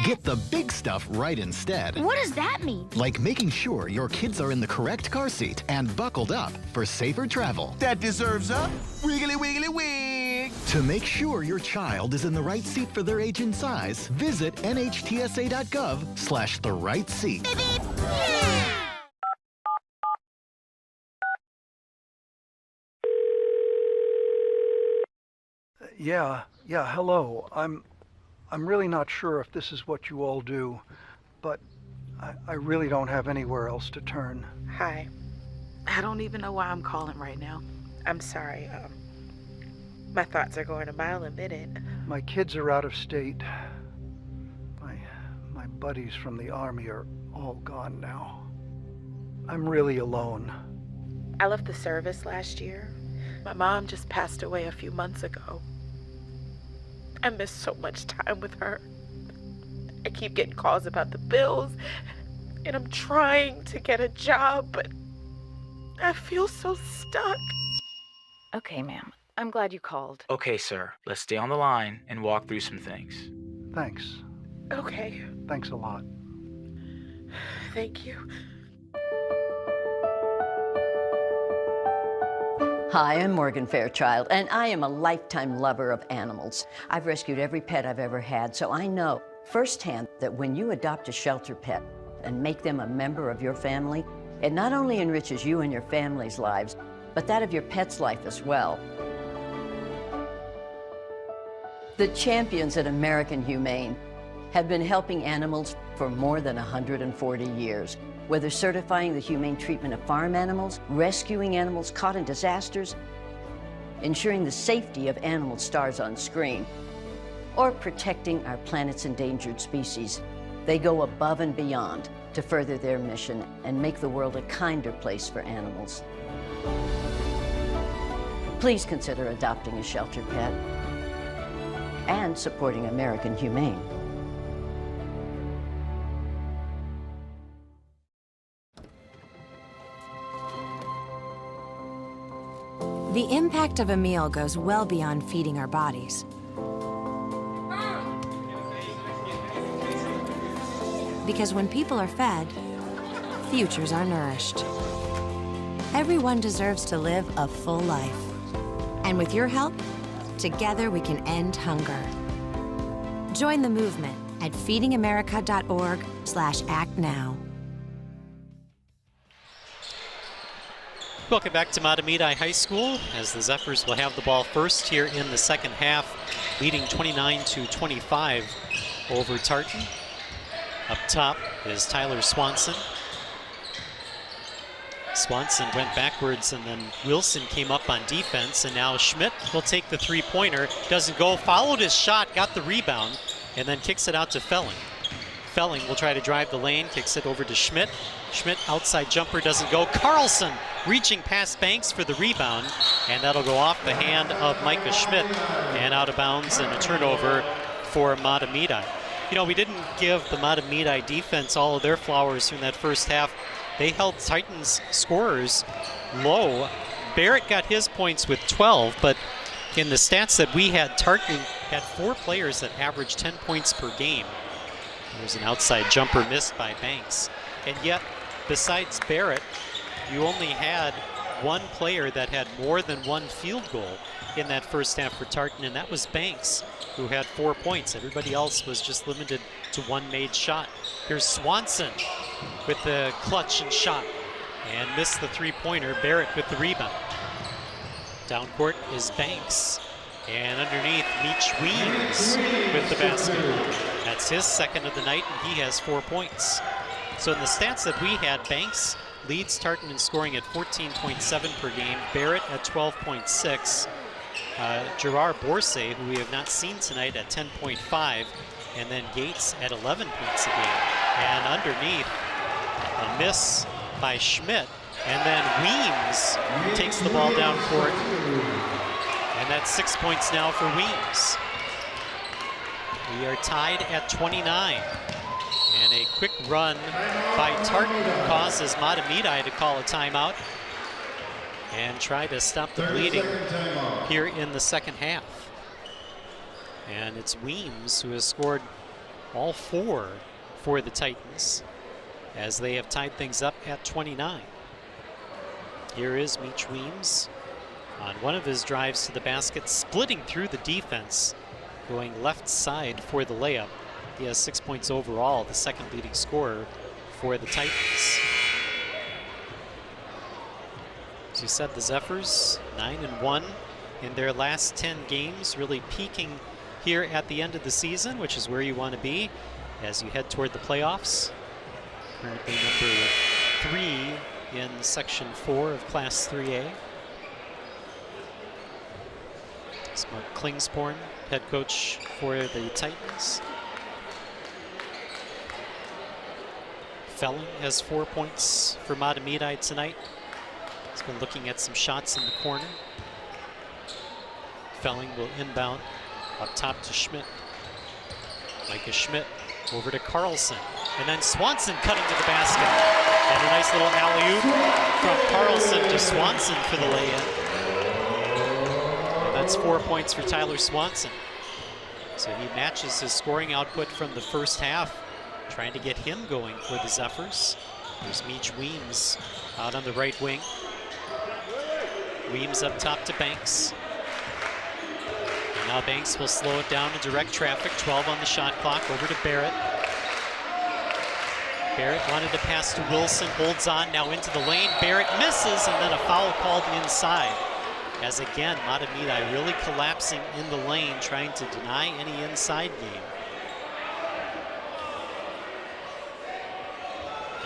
Get the big stuff right instead. What does that mean? Like making sure your kids are in the correct car seat and buckled up for safer travel. That deserves a wiggly wiggly wig. To make sure your child is in the right seat for their age and size, visit nhtsa.gov/the right seat. Beep, beep. Yeah. Yeah, hello. I'm really not sure if this is what you all do, but I really don't have anywhere else to turn. Hi. I don't even know why I'm calling right now. I'm sorry. My thoughts are going a mile a minute. My kids are out of state. My buddies from the Army are all gone now. I'm really alone. I left the service last year. My mom just passed away a few months ago. I miss so much time with her. I keep getting calls about the bills, and I'm trying to get a job, but I feel so stuck. Okay, ma'am. I'm glad you called. Okay, sir. Let's stay on the line and walk through some things. Thanks. Okay. Thanks a lot. Thank you. Hi, I'm Morgan Fairchild, and I am a lifetime lover of animals. I've rescued every pet I've ever had, so I know firsthand that when you adopt a shelter pet and make them a member of your family, it not only enriches you and your family's lives, but that of your pet's life as well. The champions at American Humane have been helping animals for more than 140 years. Whether certifying the humane treatment of farm animals, rescuing animals caught in disasters, ensuring the safety of animal stars on screen, or protecting our planet's endangered species, they go above and beyond to further their mission and make the world a kinder place for animals. Please consider adopting a shelter pet and supporting American Humane. The impact of a meal goes well beyond feeding our bodies. Because when people are fed, futures are nourished. Everyone deserves to live a full life. And with your help, together we can end hunger. Join the movement at feedingamerica.org/act now. Welcome back to Mahtomedi High School as the Zephyrs will have the ball first here in the second half, leading 29-25 over Tartan. Up top is Tyler Swanson. Swanson went backwards and then Wilson came up on defense, and now Schmidt will take the three-pointer. Doesn't go, followed his shot, got the rebound, and then kicks it out to Felling. Felling will try to drive the lane, kicks it over to Schmidt. Schmidt outside jumper doesn't go. Carlson reaching past Banks for the rebound, and that'll go off the hand of Micah Schmidt and out of bounds, and a turnover for Mahtomedi. You know, we didn't give the Mahtomedi defense all of their flowers in that first half. They held Titans scorers low. Barrett got his points with 12, but in the stats that we had, Tartan had 4 players that averaged 10 points per game. There's an outside jumper missed by Banks. And yet, besides Barrett, you only had one player that had more than one field goal in that first half for Tartan, and that was Banks, who had 4 points. Everybody else was just limited to one made shot. Here's Swanson with the clutch and shot, and missed the three-pointer. Barrett with the rebound. Down court is Banks, and underneath, Meech Weems with the basket. That's his second of the night, and he has 4 points. So in the stats that we had, Banks leads Tartan in scoring at 14.7 per game, Barrett at 12.6, Gerard Borsay, who we have not seen tonight, at 10.5, and then Gates at 11 points a game. And underneath, a miss by Schmidt, and then Weems takes the ball down court, and that's 6 points now for Weems. We are tied at 29. And a quick run by Tartan causes Mahtomedi to call a timeout and try to stop the bleeding here in the second half. And it's Weems who has scored all 4 for the Titans, as they have tied things up at 29. Here is Meach Weems on one of his drives to the basket, splitting through the defense, going left side for the layup. He has 6 points overall, the second leading scorer for the Titans. As you said, the Zephyrs 9-1 in their last 10 games, really peaking here at the end of the season, which is where you want to be as you head toward the playoffs. Currently number 3 in Section 4 of Class 3A. It's Mark Klingsporn, head coach for the Titans. Felling has 4 points for Mahtomedi tonight. He's been looking at some shots in the corner. Felling will inbound up top to Schmidt. Micah Schmidt over to Carlson. And then Swanson cutting to the basket. And a nice little alley-oop from Carlson to Swanson for the lay-in. And that's 4 points for Tyler Swanson. So he matches his scoring output from the first half, trying to get him going for the Zephyrs. There's Meach Weems out on the right wing. Weems up top to Banks. And now Banks will slow it down and direct traffic. 12 on the shot clock, over to Barrett. Barrett wanted to pass to Wilson, holds on now into the lane. Barrett misses, and then a foul called inside. As again, Mahtomedi really collapsing in the lane, trying to deny any inside game.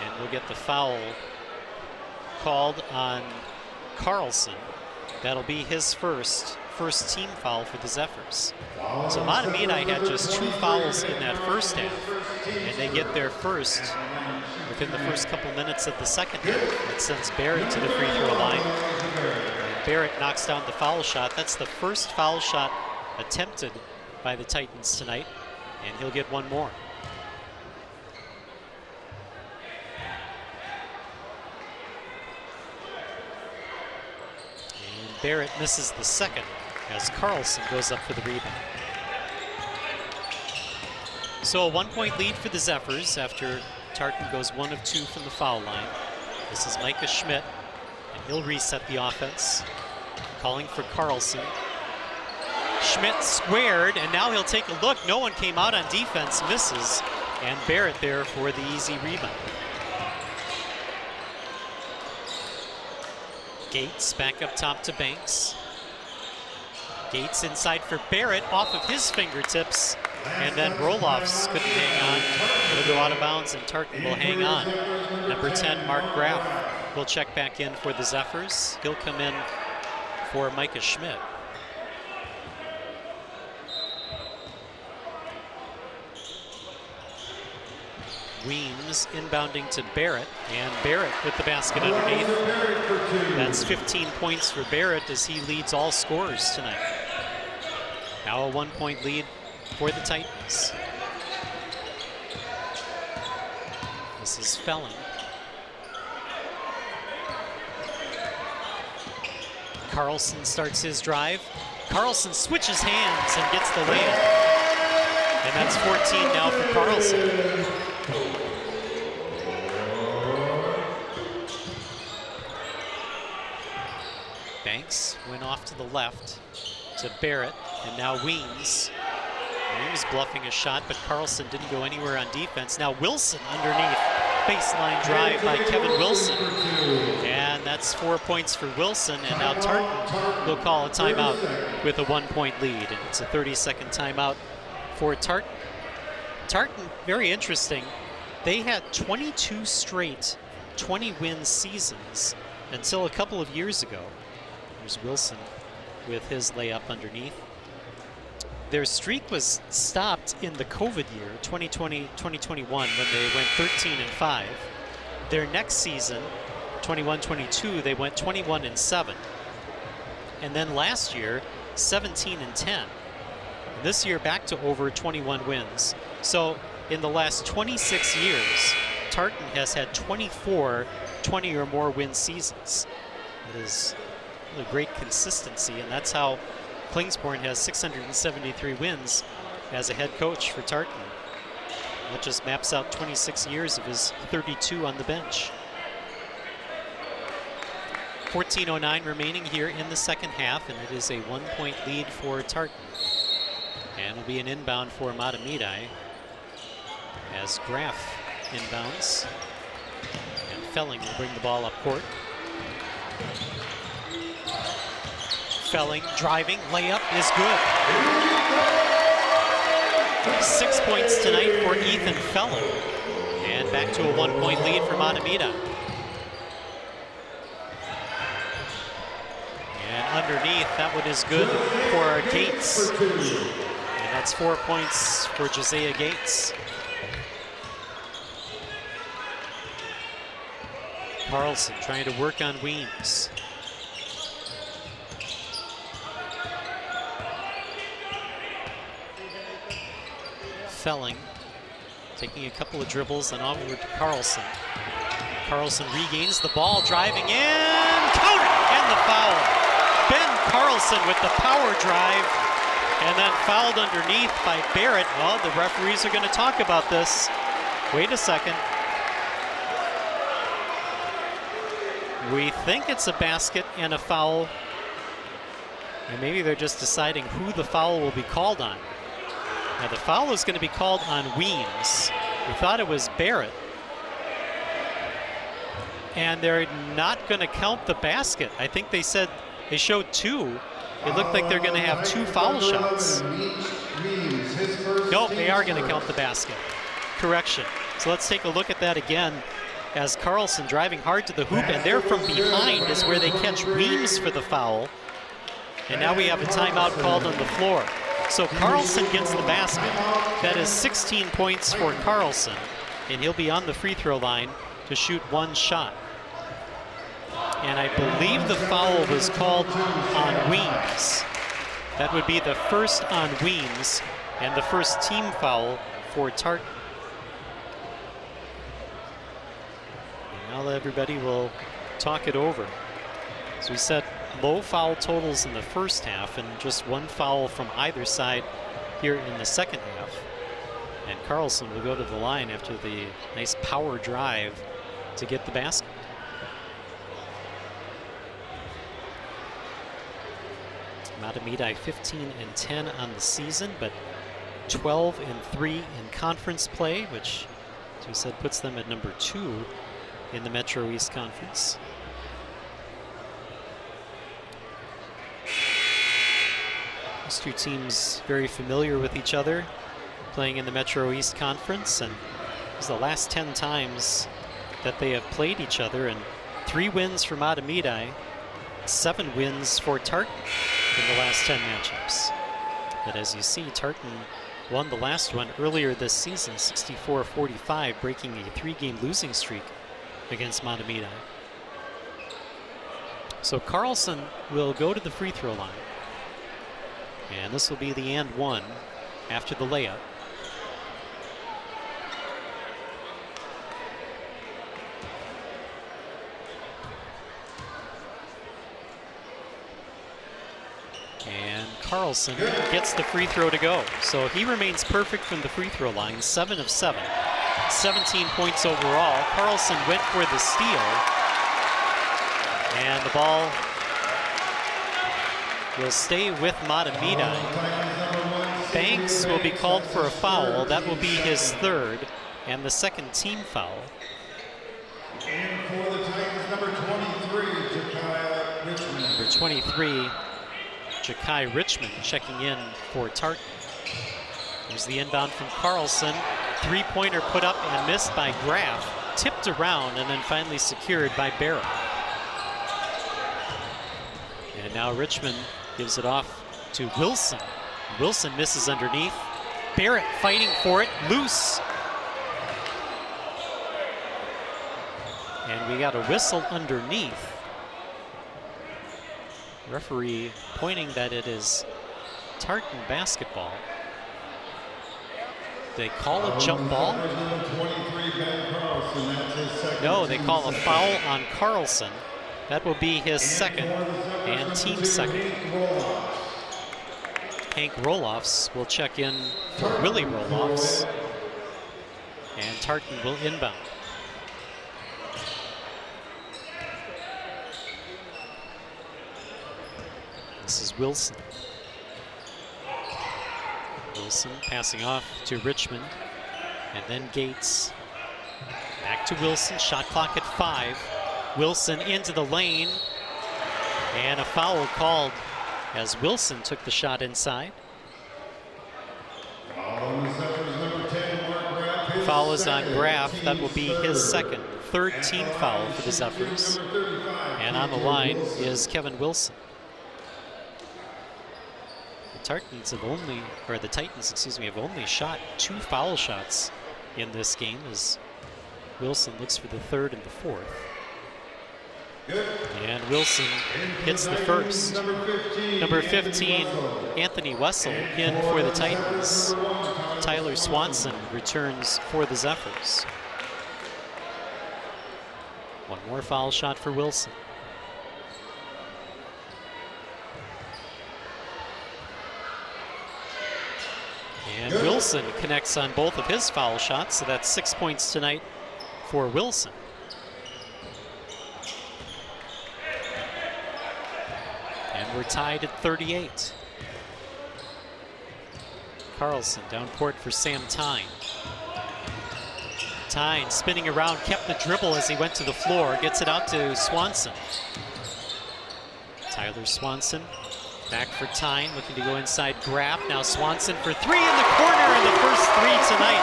And we'll get the foul called on Carlson. That'll be his first team foul for the Zephyrs. So Mahtomedi had just 2 fouls in that first half, and they get their first within the first couple minutes of the second half. That sends Barrett to the free throw line. And Barrett knocks down the foul shot. That's the first foul shot attempted by the Titans tonight, and he'll get one more. Barrett misses the second as Carlson goes up for the rebound. So a 1-point lead for the Zephyrs after Tartan goes 1 of 2 from the foul line. This is Micah Schmidt, and he'll reset the offense. Calling for Carlson. Schmidt squared, and now he'll take a look. No one came out on defense, misses, and Barrett there for the easy rebound. Gates back up top to Banks. Gates inside for Barrett, off of his fingertips, and then Roloffs couldn't hang on. It'll go out of bounds, and Tartan will hang on. Number 10, Mark Graff, will check back in for the Zephyrs. He'll come in for Micah Schmidt. Weems inbounding to Barrett, and Barrett with the basket underneath. That's 15 points for Barrett as he leads all scorers tonight. Now a 1-point lead for the Titans. This is Felling. Carlson starts his drive. Carlson switches hands and gets the layup. And that's 14 now for Carlson. Banks went off to the left to Barrett, and now Weems. Weems bluffing a shot, but Carlson didn't go anywhere on defense. Now Wilson underneath. Baseline drive by Kevin Wilson. And that's 4 points for Wilson, and now Tartan will call a timeout with a 1-point lead. And it's a 30-second timeout for Tartan. Tartan, very interesting. They had 22 straight 20-win seasons until a couple of years ago. There's Wilson with his layup underneath. Their streak was stopped in the COVID year, 2020-2021, when they went 13-5. Their next season, 21-22, they went 21-7. And then last year, 17-10. And this year, back to over 21 wins. So in the last 26 years, Tartan has had 24 20 or more win seasons. It is really great consistency, and that's how Klingsporn has 673 wins as a head coach for Tartan. That just maps out 26 years of his 32 on the bench. 14:09 remaining here in the second half, and it is a 1-point lead for Tartan. And it'll be an inbound for Mahtomedi as Graf inbounds. And Felling will bring the ball up court. Felling driving, layup is good. 6 points tonight for Ethan Felling. And back to a 1-point lead for Mahtomedi. And underneath, that one is good for Gates. And that's 4 points for Josiah Gates. Carlson trying to work on Weems. Felling taking a couple of dribbles and onward to Carlson. Carlson regains the ball, driving in, counter, and the foul. Ben Carlson with the power drive, and then fouled underneath by Barrett. Well, the referees are going to talk about this. Wait a second. We think it's a basket and a foul, and maybe they're just deciding who the foul will be called on. Now the foul is going to be called on Weems. We thought it was Barrett. And they're not going to count the basket. I think they said they showed 2. It looked like they're going to have 2 foul shots. No, they are going to count the basket. Correction. So let's take a look at that again as Carlson driving hard to the hoop, and there from behind is where they catch Weems for the foul. And now we have a timeout called on the floor. So Carlson gets the basket. That is 16 points for Carlson, and he'll be on the free throw line to shoot 1 shot. And I believe the foul was called on Weems. That would be the first on Weems and the first team foul for Tartan. And now everybody will talk it over. As we said, low foul totals in the first half and just 1 foul from either side here in the second half. And Carlson will go to the line after the nice power drive to get the basket. Mahtomedi 15-10 on the season, but 12-3 in conference play, which, as we said, puts them at number 2 in the Metro East Conference. These two teams very familiar with each other, playing in the Metro East Conference, and this is the last 10 times that they have played each other, and 3 wins for Mahtomedi, 7 wins for Tartan in the last 10 matchups. But as you see, Tartan won the last one earlier this season, 64-45, breaking a 3-game losing streak against Mahtomedi. So Carlson will go to the free throw line. And this will be the and 1 after the layup. And Carlson gets the free throw to go. So he remains perfect from the free throw line, 7 of 7. 17 points overall. Carlson went for the steal. And the ball will stay with Mahtomedi. Banks will be called for a foul. That will be his 3rd and the 2nd team foul. And for the Titans, number 23, Ja'Kai Richmond. Number 23, Ja'Kai Richmond checking in for Tartan. There's the inbound from Carlson. 3-pointer put up and missed by Graf. Tipped around and then finally secured by Barrett. And now Richmond gives it off to Wilson. Wilson misses underneath. Barrett fighting for it, loose. And we got a whistle underneath. Referee pointing that it is Tartan basketball. They call a jump ball. No, they call a foul on Carlson. That will be his 2nd and team 2nd. Hank Roloffs will check in for Willie Roloffs. And Tartan will inbound. This is Wilson. Wilson passing off to Richmond, and then Gates. Back to Wilson, shot clock at 5. Wilson into the lane, and a foul called as Wilson took the shot inside. Foul is on Graff. That will be his second, third team foul for the Zephyrs. And on the line is Kevin Wilson. The Titans have only, have only shot 2 foul shots in this game as Wilson looks for the third and the fourth. And Wilson hits the first. Number 15, Anthony Wessel in for the Titans. Tyler Swanson returns for the Zephyrs. One more foul shot for Wilson. And Wilson connects on both of his foul shots, so that's 6 points tonight for Wilson. And we're tied at 38. Carlson down court for Sam Tyne. Tyne spinning around, kept the dribble as he went to the floor, gets it out to Swanson. Tyler Swanson back for Tyne, looking to go inside Graff. Now Swanson for 3 in the corner, and the first 3 tonight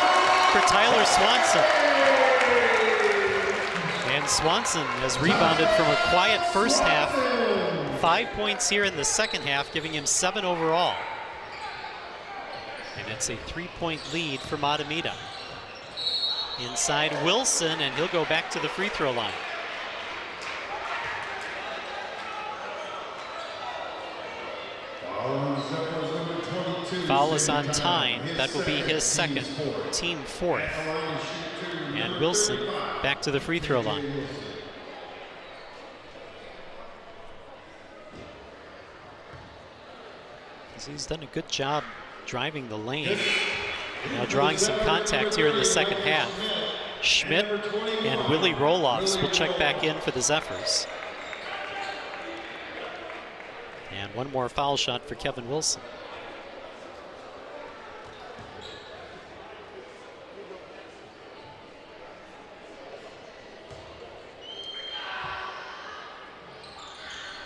for Tyler Swanson. And Swanson has rebounded from a quiet first half. 5 points here in the second half, giving him 7 overall. And it's a 3-point lead for Mahtomedi. Inside Wilson, and he'll go back to the free throw line. Foul is on Tyne. That will be his second, team fourth. And Wilson back to the free throw line. He's done a good job driving the lane. Now drawing some contact here in the second half. Schmidt and Willie Roloffs will check back in for the Zephyrs. And one more foul shot for Kevin Wilson.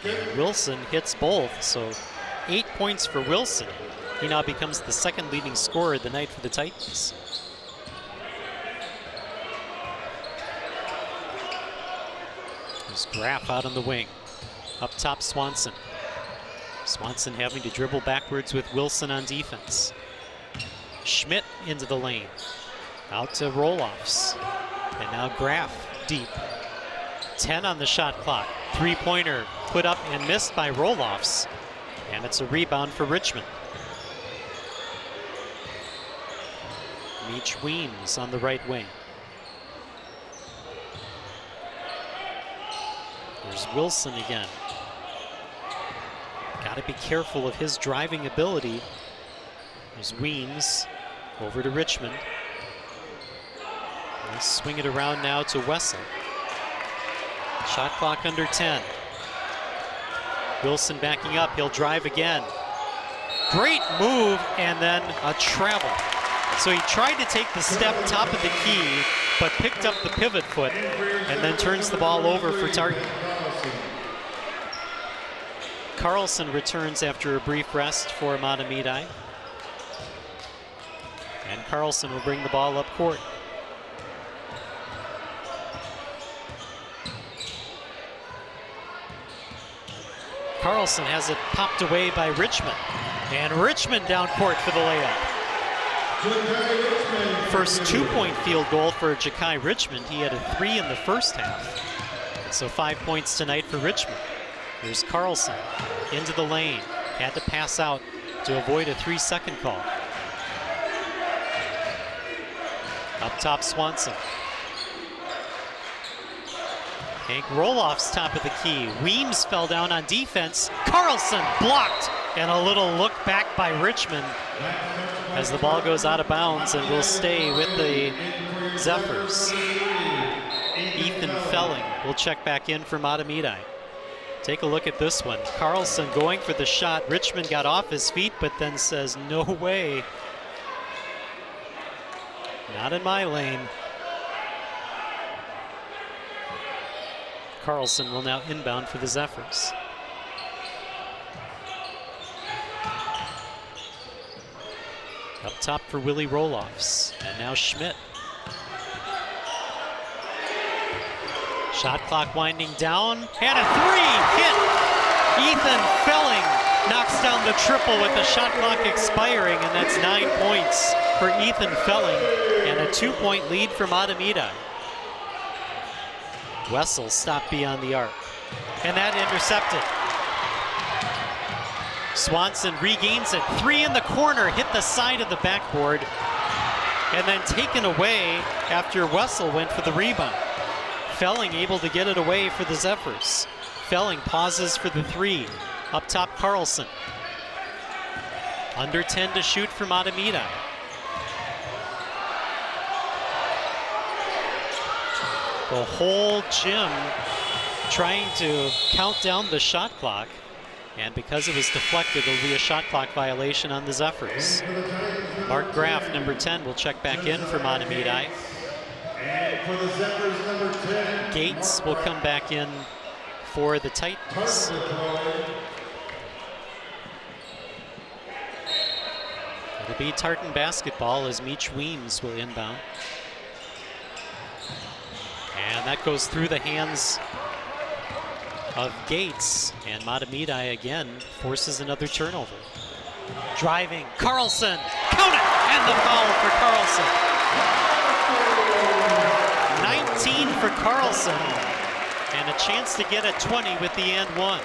And Wilson hits both, so 8 points for Wilson. He now becomes the second leading scorer of the night for the Titans. There's Graff out on the wing. Up top, Swanson. Swanson having to dribble backwards with Wilson on defense. Schmidt into the lane. Out to Roloffs. And now Graff deep. 10 on the shot clock. Three-pointer put up and missed by Roloffs. And it's a rebound for Richmond. Meach Weems on the right wing. There's Wilson again. Got to be careful of his driving ability. There's Weems over to Richmond. They swing it around now to Wessel. Shot clock under 10. Wilson backing up, he'll drive again. Great move, and then a travel. So he tried to take the step top of the key, but picked up the pivot foot, and then turns the ball over for Tartan. Carlson returns after a brief rest for Mahtomedi. And Carlson will bring the ball up court. Carlson has it popped away by Richmond. And Richmond down court for the layup. First 2-point field goal for Ja'Kai Richmond. He had a 3 in the first half. So 5 points tonight for Richmond. Here's Carlson into the lane. Had to pass out to avoid a 3-second call. Up top, Swanson. Hank Roloff's top of the key. Weems fell down on defense. Carlson blocked, and a little look back by Richmond as the ball goes out of bounds and will stay with the Zephyrs. Ethan Felling will check back in for Mahtomedi. Take a look at this one. Carlson going for the shot. Richmond got off his feet, but then says, no way. Not in my lane. Carlson will now inbound for the Zephyrs. Up top for Willie Roloffs, and now Schmidt. Shot clock winding down, and a three hit. Ethan Felling knocks down the triple with the shot clock expiring, and that's 9 points for Ethan Felling, and a 2-point lead for Mahtomedi. Wessel stopped beyond the arc, and that intercepted. Swanson regains it, 3 in the corner, hit the side of the backboard, and then taken away after Wessel went for the rebound. Felling able to get it away for the Zephyrs. Felling pauses for the 3. Up top, Carlson. Under 10 to shoot for Mahtomedi. The whole gym trying to count down the shot clock. And because it was deflected, it'll be a shot clock violation on the Zephyrs. Mark Graff, number 10, will check back in for Mahtomedi. And for the Zephyrs, number 10. Gates will come back in for the Titans. It'll be Tartan basketball as Meech Weems will inbound. And that goes through the hands of Gates, and Mahtomedi again forces another turnover. Driving, Carlson, count it, and the foul for Carlson. 19 for Carlson, and a chance to get a 20 with the and one.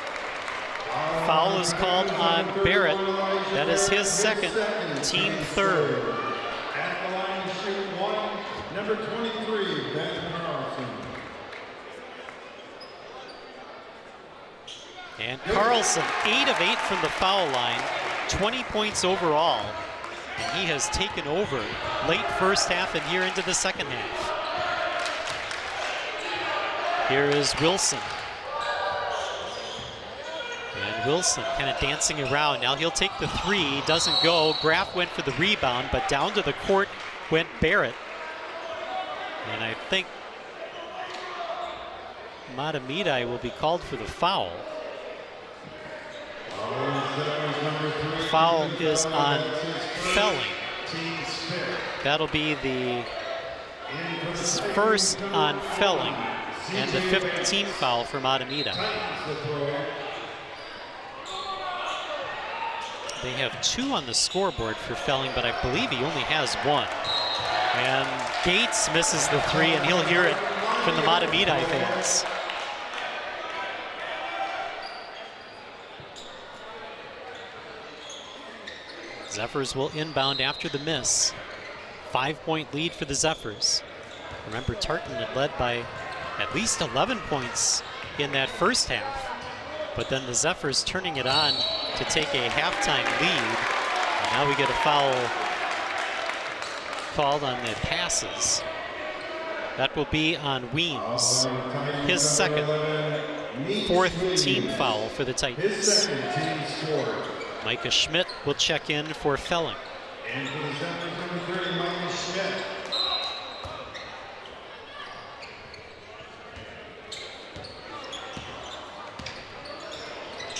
Foul is called on Barrett. That is his second, team third. At the line to shoot one, number 23, Ben Carlson. And Carlson, 8 of 8 from the foul line, 20 points overall. And he has taken over late first half and here into the second half. Here is Wilson. And Wilson kind of dancing around. Now he'll take the 3, doesn't go. Graff went for the rebound, but down to the court went Barrett. And I think Mahtomedi will be called for the foul. Foul is on Felling. That'll be the first on Felling and the 5th team foul for Mahtomedi. They have 2 on the scoreboard for Felling, but I believe he only has 1. And Gates misses the 3, and he'll hear it from the Mahtomedi fans. Zephyrs will inbound after the miss. 5-point lead for the Zephyrs. Remember, Tartan had led by at least 11 points in that first half, but then the Zephyrs turning it on to take a halftime lead. And now we get a foul called on the passes. That will be on Weems, his second, 4th team foul for the Titans. Micah Schmidt will check in for Felling. And for the Zephyrs, number 30, Micah Schmidt.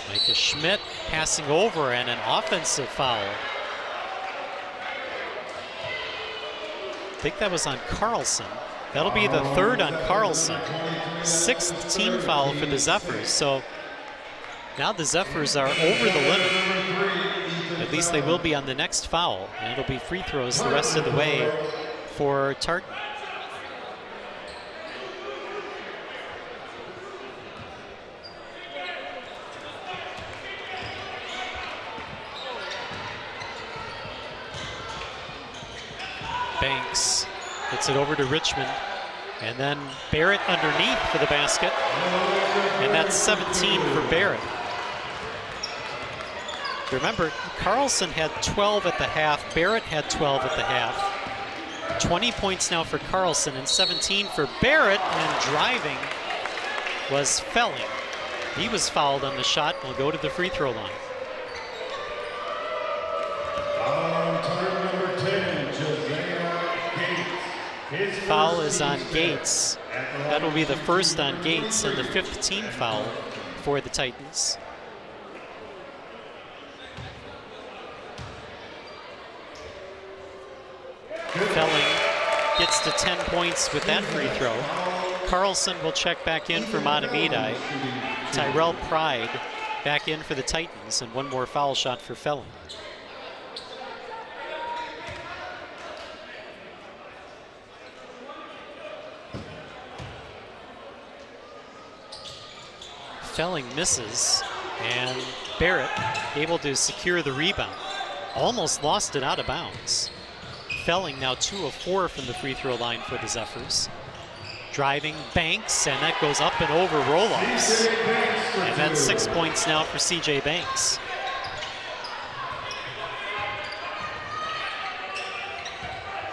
Micah Schmidt passing over, and an offensive foul. I think that was on Carlson. That'll be the 3rd on Carlson. 6th team foul for the Zephyrs. So now the Zephyrs are over the limit. At least they will be on the next foul. And it'll be free throws the rest of the way for Tartan. Banks gets it over to Richmond, and then Barrett underneath for the basket, and that's 17 for Barrett. Remember, Carlson had 12 at the half, Barrett had 12 at the half, 20 points now for Carlson and 17 for Barrett, and driving was Felling. He was fouled on the shot and will go to the free throw line. Foul is on Gates. That'll be the first on Gates and the 5th team foul for the Titans. Felling gets to 10 points with that free throw. Carlson will check back in for Mahtomedi. Tyrell Pride back in for the Titans, and one more foul shot for Felling. Felling misses, and Barrett able to secure the rebound. Almost lost it out of bounds. Felling now 2 of 4 from the free throw line for the Zephyrs. Driving, Banks, and that goes up and over roll-offs. And that's 6 points now for CJ Banks.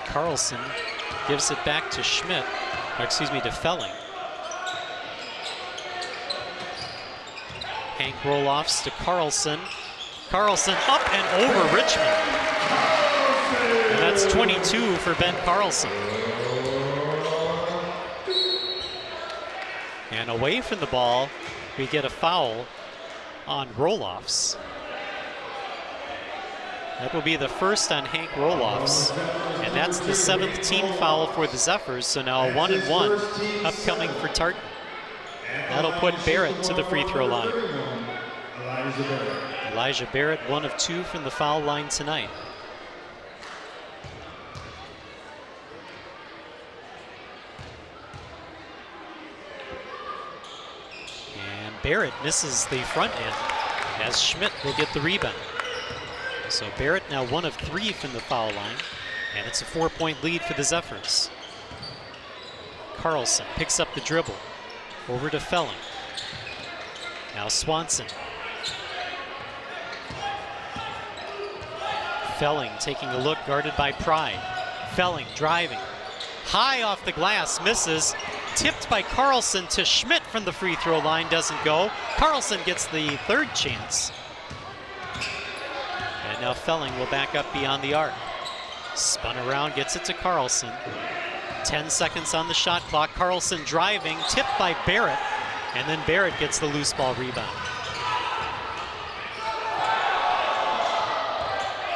Carlson gives it back to Schmidt, or excuse me, to Felling. Hank roll-offs to Carlson. Carlson up and over Richmond. And that's 22 for Ben Carlson. And away from the ball, we get a foul on roll-offs. That will be the first on Hank roll-offs. And that's the 7th team foul for the Zephyrs, so now a 1-and-1 upcoming for Tartan. That'll put Barrett to the free throw line. Elijah Barrett, 1 of 2 from the foul line tonight. And Barrett misses the front end as Schmidt will get the rebound. So Barrett now 1 of 3 from the foul line, and it's a 4-point lead for the Zephyrs. Carlson picks up the dribble. Over to Felling. Now Swanson. Felling taking a look, guarded by Pride. Felling driving. High off the glass, misses. Tipped by Carlson to Schmidt from the free throw line, doesn't go. Carlson gets the 3rd chance. And now Felling will back up beyond the arc. Spun around, gets it to Carlson. 10 seconds on the shot clock. Carlson driving, tipped by Barrett, and then Barrett gets the loose ball rebound.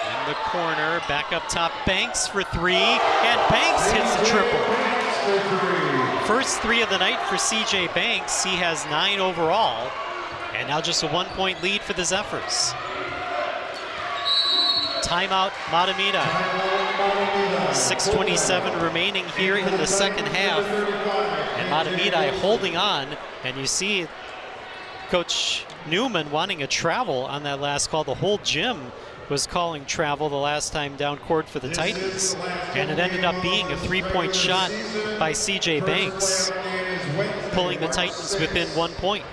In the corner, back up top, Banks for 3, and Banks hits the triple. First 3 of the night for CJ Banks. He has 9 overall, and now just a 1-point lead for the Zephyrs. Timeout, Mahtomedi. 6:27 remaining here in the second half. And Mahtomedi holding on. And you see Coach Newman wanting a travel on that last call. The whole gym was calling travel the last time down court for the Titans. And it ended up being a 3-point shot by CJ Banks, pulling the Titans within 1 point.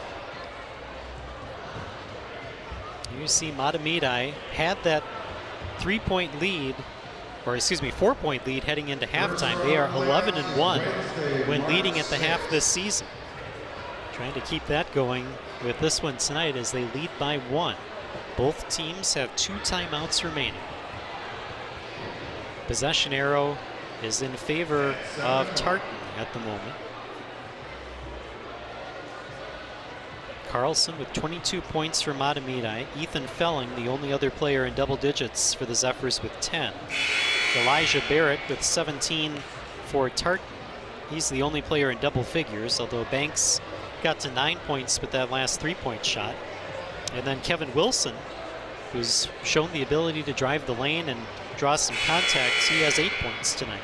You see Mahtomedi had that 3-point lead, or excuse me, 4-point lead heading into halftime. They are 11-1 when leading at the half this season. Trying to keep that going with this one tonight as they lead by 1. Both teams have 2 timeouts remaining. Possession arrow is in favor of Tartan at the moment. Carlson with 22 points for Mahtomedi. Ethan Felling, the only other player in double digits for the Zephyrs, with 10. Elijah Barrett with 17 for Tartan. He's the only player in double figures, although Banks got to 9 points with that last 3-point shot. And then Kevin Wilson, who's shown the ability to drive the lane and draw some contacts, he has 8 points tonight.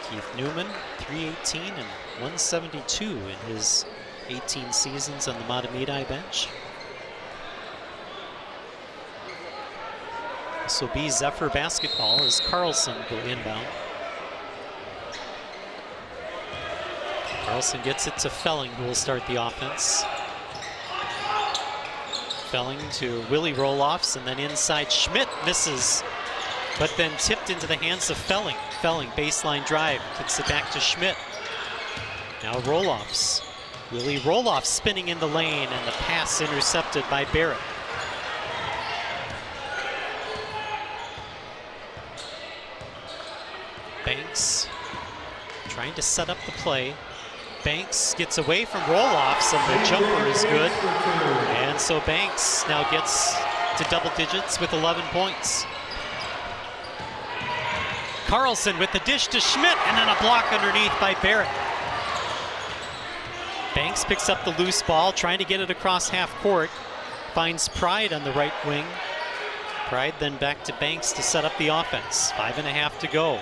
Keith Newman, 318 and 172 in his 18 seasons on the Mahtomedi bench. This will be Zephyr basketball as Carlson will inbound. Carlson gets it to Felling, who will start the offense. Felling to Willie roll-offs, and then inside Schmidt misses, but then tipped into the hands of Felling. Felling, baseline drive, kicks it back to Schmidt. Now roll-offs. Willie roll-off spinning in the lane, and the pass intercepted by Barrett. Banks trying to set up the play. Banks gets away from roll-offs, and the jumper is good. And so Banks now gets to double digits with 11 points. Carlson with the dish to Schmidt, and then a block underneath by Barrett. Banks picks up the loose ball, trying to get it across half court. Finds Pride on the right wing. Pride then back to Banks to set up the offense. 5.5 to go.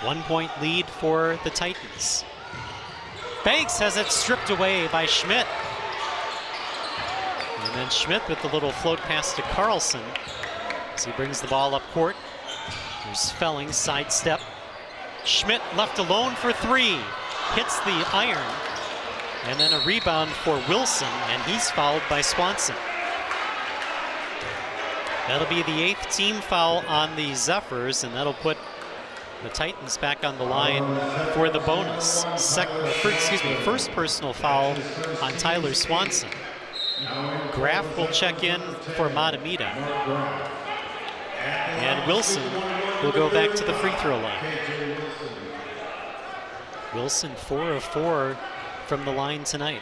1 point lead for the Titans. Banks has it stripped away by Schmidt. And then Schmidt with the little float pass to Carlson as he brings the ball up court. There's Felling, sidestep. Schmidt left alone for three. Hits the iron. And then a rebound for Wilson, and he's fouled by Swanson. That'll be the 8th team foul on the Zephyrs, and that'll put the Titans back on the line for the bonus. First personal foul on Tyler Swanson. Graff will check in for Mahtomedi. And Wilson will go back to the free throw line. Wilson 4 of 4 from the line tonight.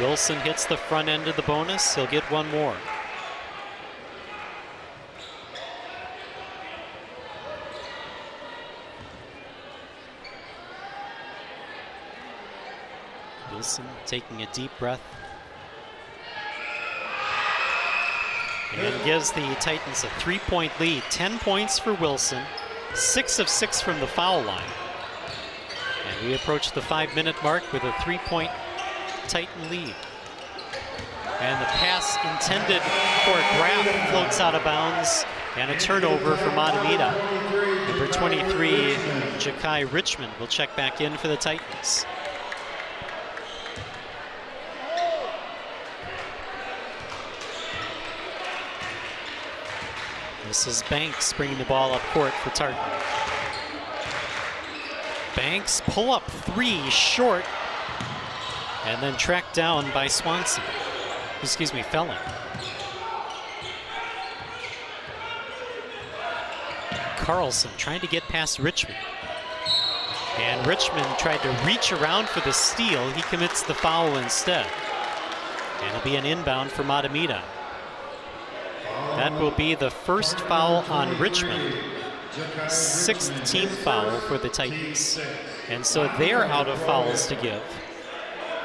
Wilson hits the front end of the bonus. He'll get one more. Wilson taking a deep breath. And gives the Titans a 3-point lead. 10 points for Wilson, 6 of 6 from the foul line. And we approach the 5-minute mark with a 3-point Titan lead. And the pass intended for Graff floats out of bounds, and a turnover for Mahtomedi. Number 23, Jakai Richmond, will check back in for the Titans. This is Banks bringing the ball up court for Tartan. Banks pull up three short, and then tracked down by Swanson. Felling. Carlson trying to get past Richmond. And Richmond tried to reach around for the steal. He commits the foul instead. And it'll be an inbound for Mahtomedi. That will be the first foul on Richmond. 6th team foul for the Titans. And so they're out of fouls to give.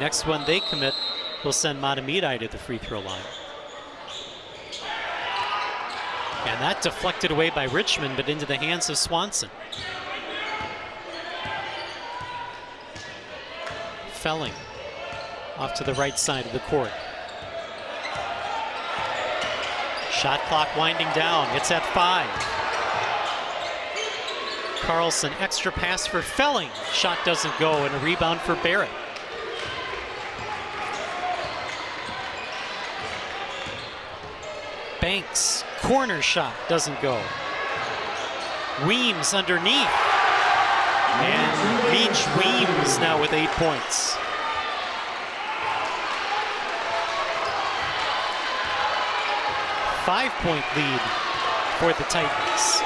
Next one they commit will send Mahtomedi to the free throw line. And that deflected away by Richmond, but into the hands of Swanson. Felling off to the right side of the court. Shot clock winding down. It's at 5. Carlson, extra pass for Felling. Shot doesn't go, and a rebound for Barrett. Banks, corner shot, doesn't go. Weems underneath. And Meach Weems now with 8 points. Five-point lead for the Titans.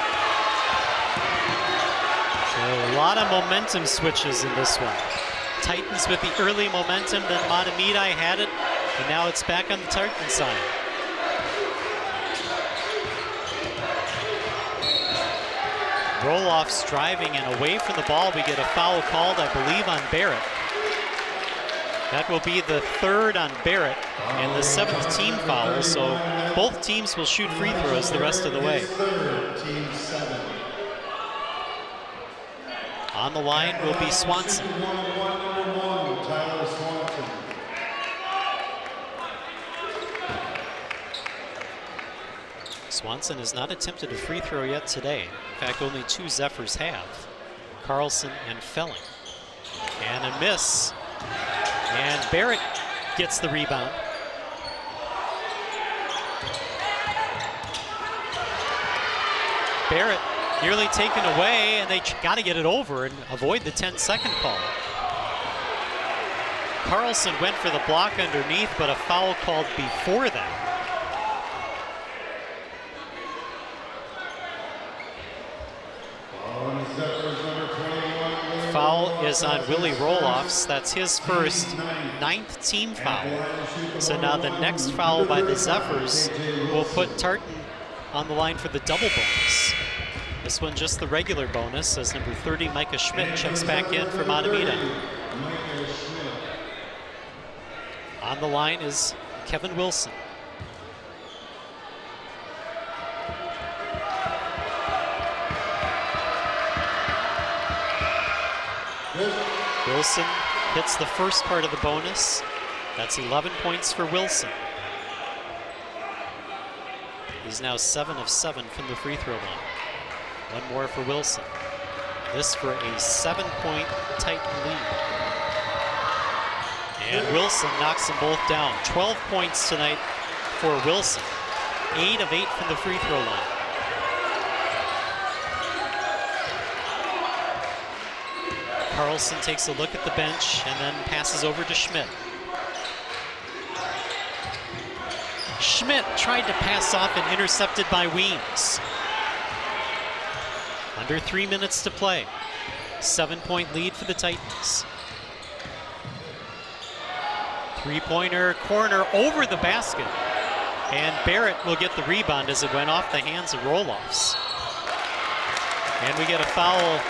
So a lot of momentum switches in this one. Titans with the early momentum, then Mahtomedi had it, and now it's back on the Tartan side. Roll-offs driving and away from the ball. We get a foul called, I believe, on Barrett. That will be the 3rd on Barrett and the 7th team foul, so both teams will shoot free throws the rest of the way. On the line will be Swanson. Swanson has not attempted a free throw yet today. In fact, only 2 Zephyrs have, Carlson and Felling. And a miss. And Barrett gets the rebound. Barrett nearly taken away, and they got to get it over and avoid the 10-second call. Carlson went for the block underneath, but a foul called before that. Foul is on Willie Roloffs. That's his first 9th team foul. So now the next foul by the Zephyrs will put Tartan on the line for the double bonus. This one just the regular bonus as number 30 Micah Schmidt checks back in for Mahtomedi. On the line is Kevin Wilson. Wilson hits the first part of the bonus. That's 11 points for Wilson. He's now 7 of 7 from the free throw line. One more for Wilson. This for a 7-point Titan lead. And Wilson knocks them both down. 12 points tonight for Wilson. 8 of 8 from the free throw line. Carlson takes a look at the bench and then passes over to Schmidt. Schmidt tried to pass off and intercepted by Weems. Under 3 minutes to play. 7-point lead for the Titans. Three-pointer corner over the basket. And Barrett will get the rebound as it went off the hands of Roloffs. And we get a foul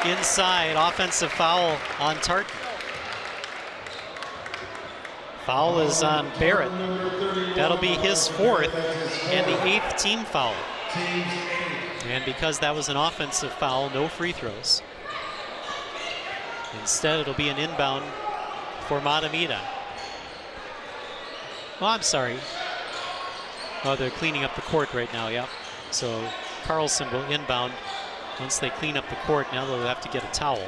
inside, offensive foul on Tartan. Foul is on Barrett. That'll be his 4th and the 8th team foul. And because that was an offensive foul, no free throws. Instead, it'll be an inbound for Mahtomedi. Oh, I'm sorry. Oh, they're cleaning up the court right now, yep. So Carlson will inbound. Once they clean up the court, now they'll have to get a towel.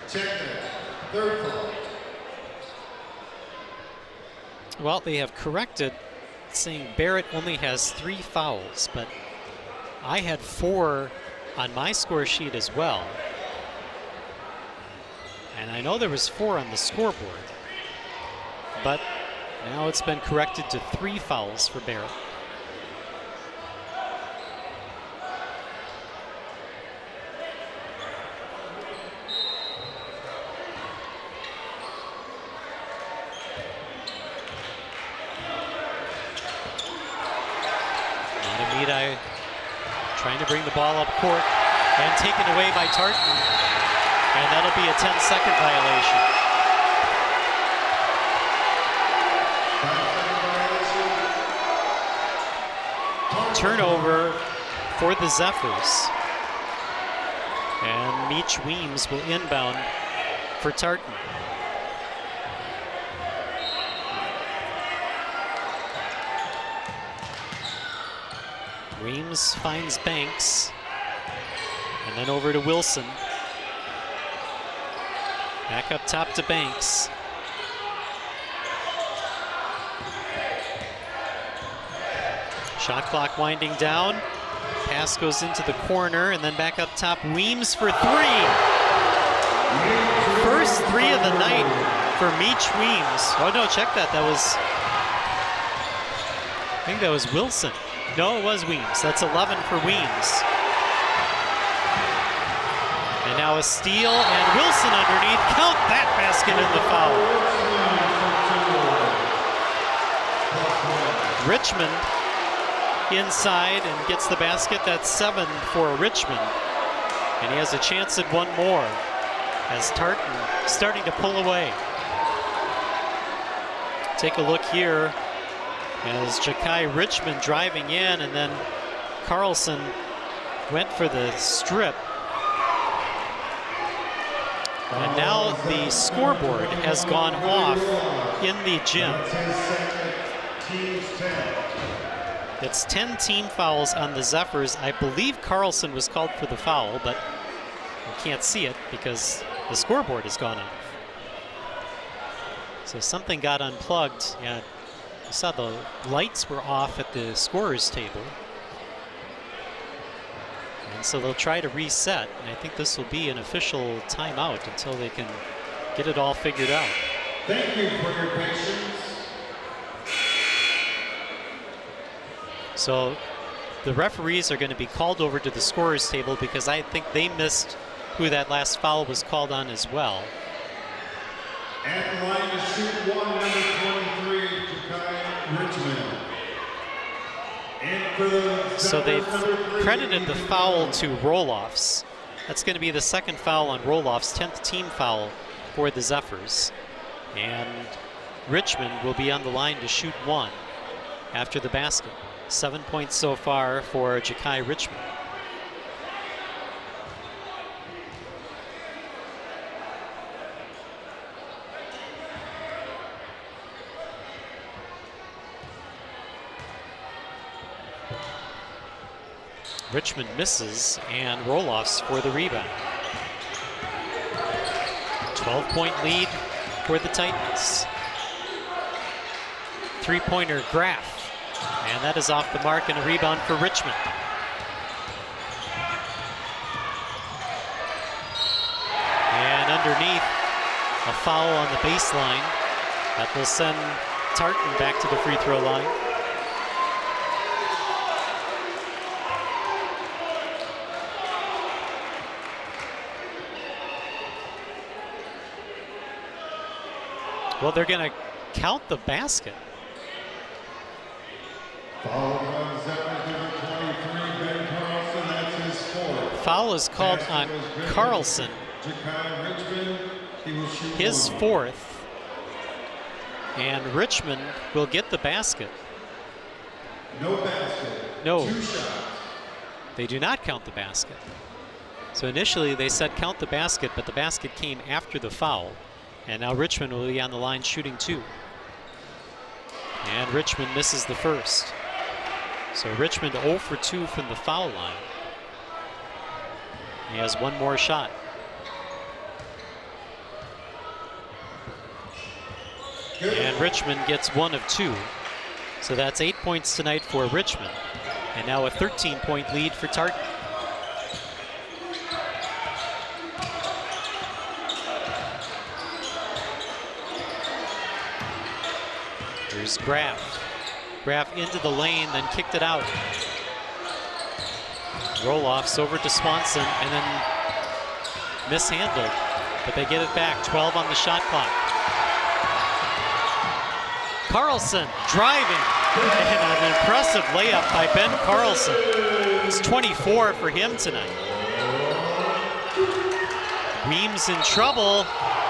Check third foul. Well, they have corrected, saying Barrett only has 3 fouls, but I had 4 on my score sheet as well. And I know there was 4 on the scoreboard, but now it's been corrected to 3 fouls for Barrett. Mahtomedi trying to bring the ball up court and taken away by Tartan. And that'll be a 10-second violation. Turnover for the Zephyrs. And Meech Weems will inbound for Tartan. Weems finds Banks, and then over to Wilson. Back up top to Banks. Shot clock winding down. Pass goes into the corner, and then back up top. Weems for 3. First 3 of the night for Meech Weems. Oh no, check that. I think that was Wilson. No, it was Weems. That's 11 for Weems. And now a steal, and Wilson underneath. Count that basket in the foul. Richmond inside and gets the basket. That's 7 for Richmond. And he has a chance at one more as Tartan starting to pull away. Take a look here as Jakai Richmond driving in, and then Carlson went for the strip. And now the scoreboard has gone off in the gym. It's 10 team fouls on the Zephyrs. I believe Carlson was called for the foul, but you can't see it because the scoreboard has gone off. So something got unplugged. Yeah, you saw the lights were off at the scorer's table. And so they'll try to reset, and I think this will be an official timeout until they can get it all figured out. Thank you for your patience. So the referees are going to be called over to the scorer's table because I think they missed who that last foul was called on as well. At the line to shoot one, number 23, Jakai Richmond. And for the So they've credited the foul to Roloffs. That's going to be the second foul on Roloffs, 10th team foul for the Zephyrs. And Richmond will be on the line to shoot one after the basket. 7 points so far for Jakai Richmond. Richmond misses, and Roloffs for the rebound. 12-point lead for the Titans. Three-pointer Graff, and that is off the mark, and a rebound for Richmond. And underneath, a foul on the baseline that will send Tartan back to the free throw line. Well, they're going to count the basket. Foul is called on Carlson. His fourth. And Richmond will get the basket. No basket. No. 2 shots. They do not count the basket. So initially they said count the basket, but the basket came after the foul. And now Richmond will be on the line shooting two. And Richmond misses the first. So Richmond 0 for 2 from the foul line. He has one more shot. And Richmond gets 1 of 2. So that's 8 points tonight for Richmond. And now a 13-point lead for Tartan. Here's Graff. Graff into the lane, then kicked it out. Roloffs over to Swanson, and then mishandled. But they get it back, 12 on the shot clock. Carlson driving, and an impressive layup by Ben Carlson. It's 24 for him tonight. Weems in trouble,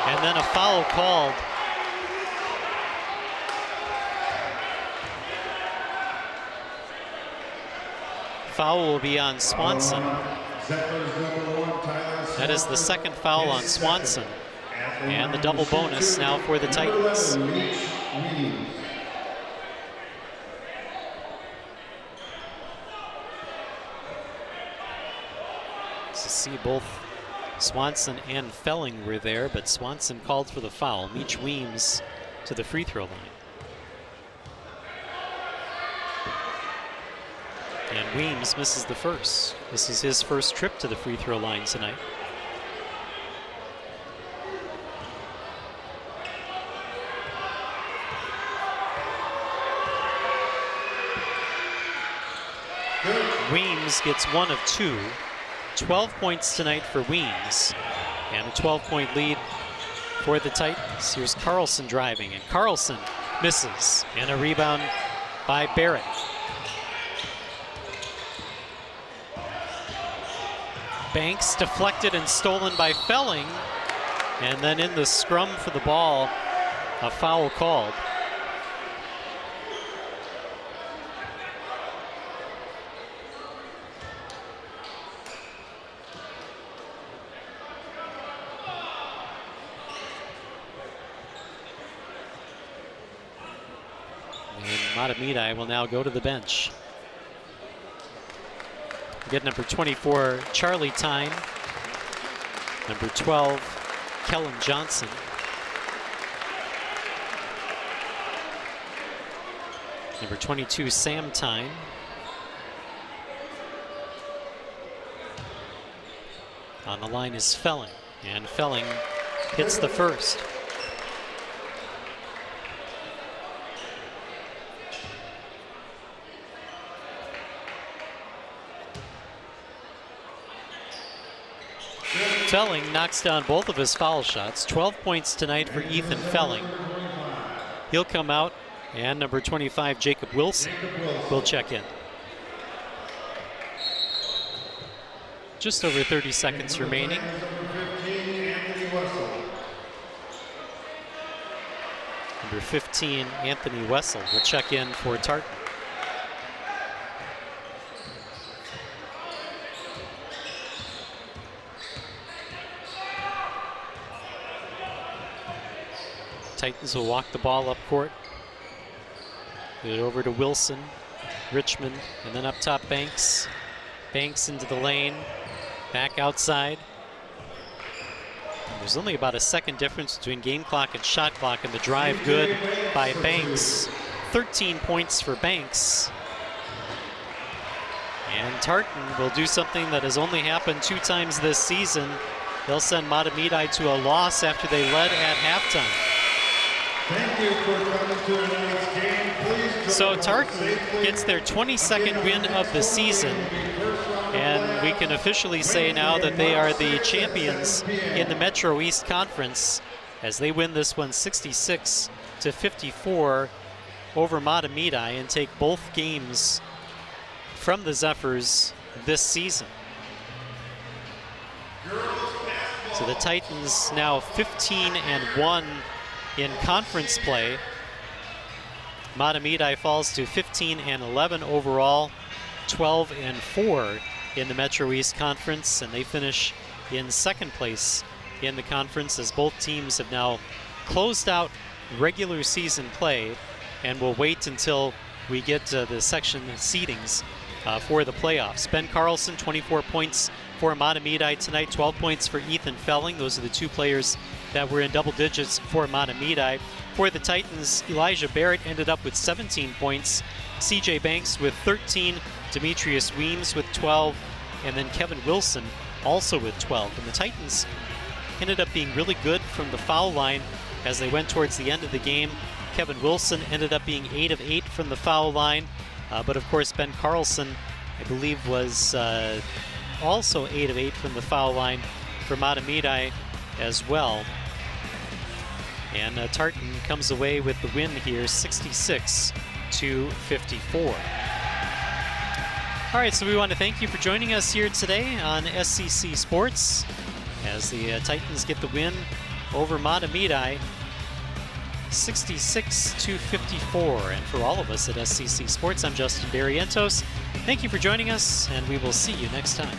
and then a foul called. Foul will be on Swanson. That is the second foul on Swanson. And the double bonus now for the Titans. So see both Swanson and Felling were there, but Swanson called for the foul. Meech Weems to the free throw line. And Weems misses the first. This is his first trip to the free throw line tonight. Weems gets 1 of 2. 12 points tonight for Weems. And a 12-point lead for the Titans. Here's Carlson driving, and Carlson misses. And a rebound by Barrett. Banks deflected and stolen by Felling. And then in the scrum for the ball, a foul called. And Mahtomedi will now go to the bench. We get number 24, Charlie Tyne. Number 12, Kellen Johnson. Number 22, Sam Tyne. On the line is Felling, and Felling hits the first. Felling knocks down both of his foul shots. 12 points tonight for Ethan Felling. He'll come out, and number 25, Jacob Wilson, will check in. Just over 30 seconds remaining. Number 15, Anthony Wessel, will check in for Tartan. Titans will walk the ball up court. Get it over to Wilson, Richmond, and then up top Banks. Banks into the lane, back outside. And there's only about a second difference between game clock and shot clock, and the drive good by Banks. 13 points for Banks. And Tartan will do something that has only happened 2 times this season. They'll send Mahtomedi to a loss after they led at halftime. Thank you for coming to tonight's game. Please so Tartan gets their 22nd win of the season, and we can officially say now that they are the champions in the Metro East Conference as they win this one 66-54 over Mahtomedi and take both games from the Zephyrs this season. So the Titans now 15-1 in conference play. Mahtomedi falls to 15-11 overall, 12-4 in the Metro East Conference, and they finish in second place in the conference as both teams have now closed out regular season play and will wait until we get to the section seedings for the playoffs. Ben Carlson, 24 points for Mahtomedi tonight, 12 points for Ethan Felling. Those are the 2 players that were in double digits for Mahtomedi. For the Titans, Elijah Barrett ended up with 17 points, CJ Banks with 13, Demetrius Weems with 12, and then Kevin Wilson also with 12. And the Titans ended up being really good from the foul line as they went towards the end of the game. Kevin Wilson ended up being 8 of 8 from the foul line, but of course Ben Carlson, I believe, was also 8 of 8 from the foul line for Mahtomedi as well. And Tartan comes away with the win here, 66-54. All right, so we want to thank you for joining us here today on SCC Sports as the Titans get the win over Mahtomedi, 66-54. And for all of us at SCC Sports, I'm Justin Barrientos. Thank you for joining us, and we will see you next time.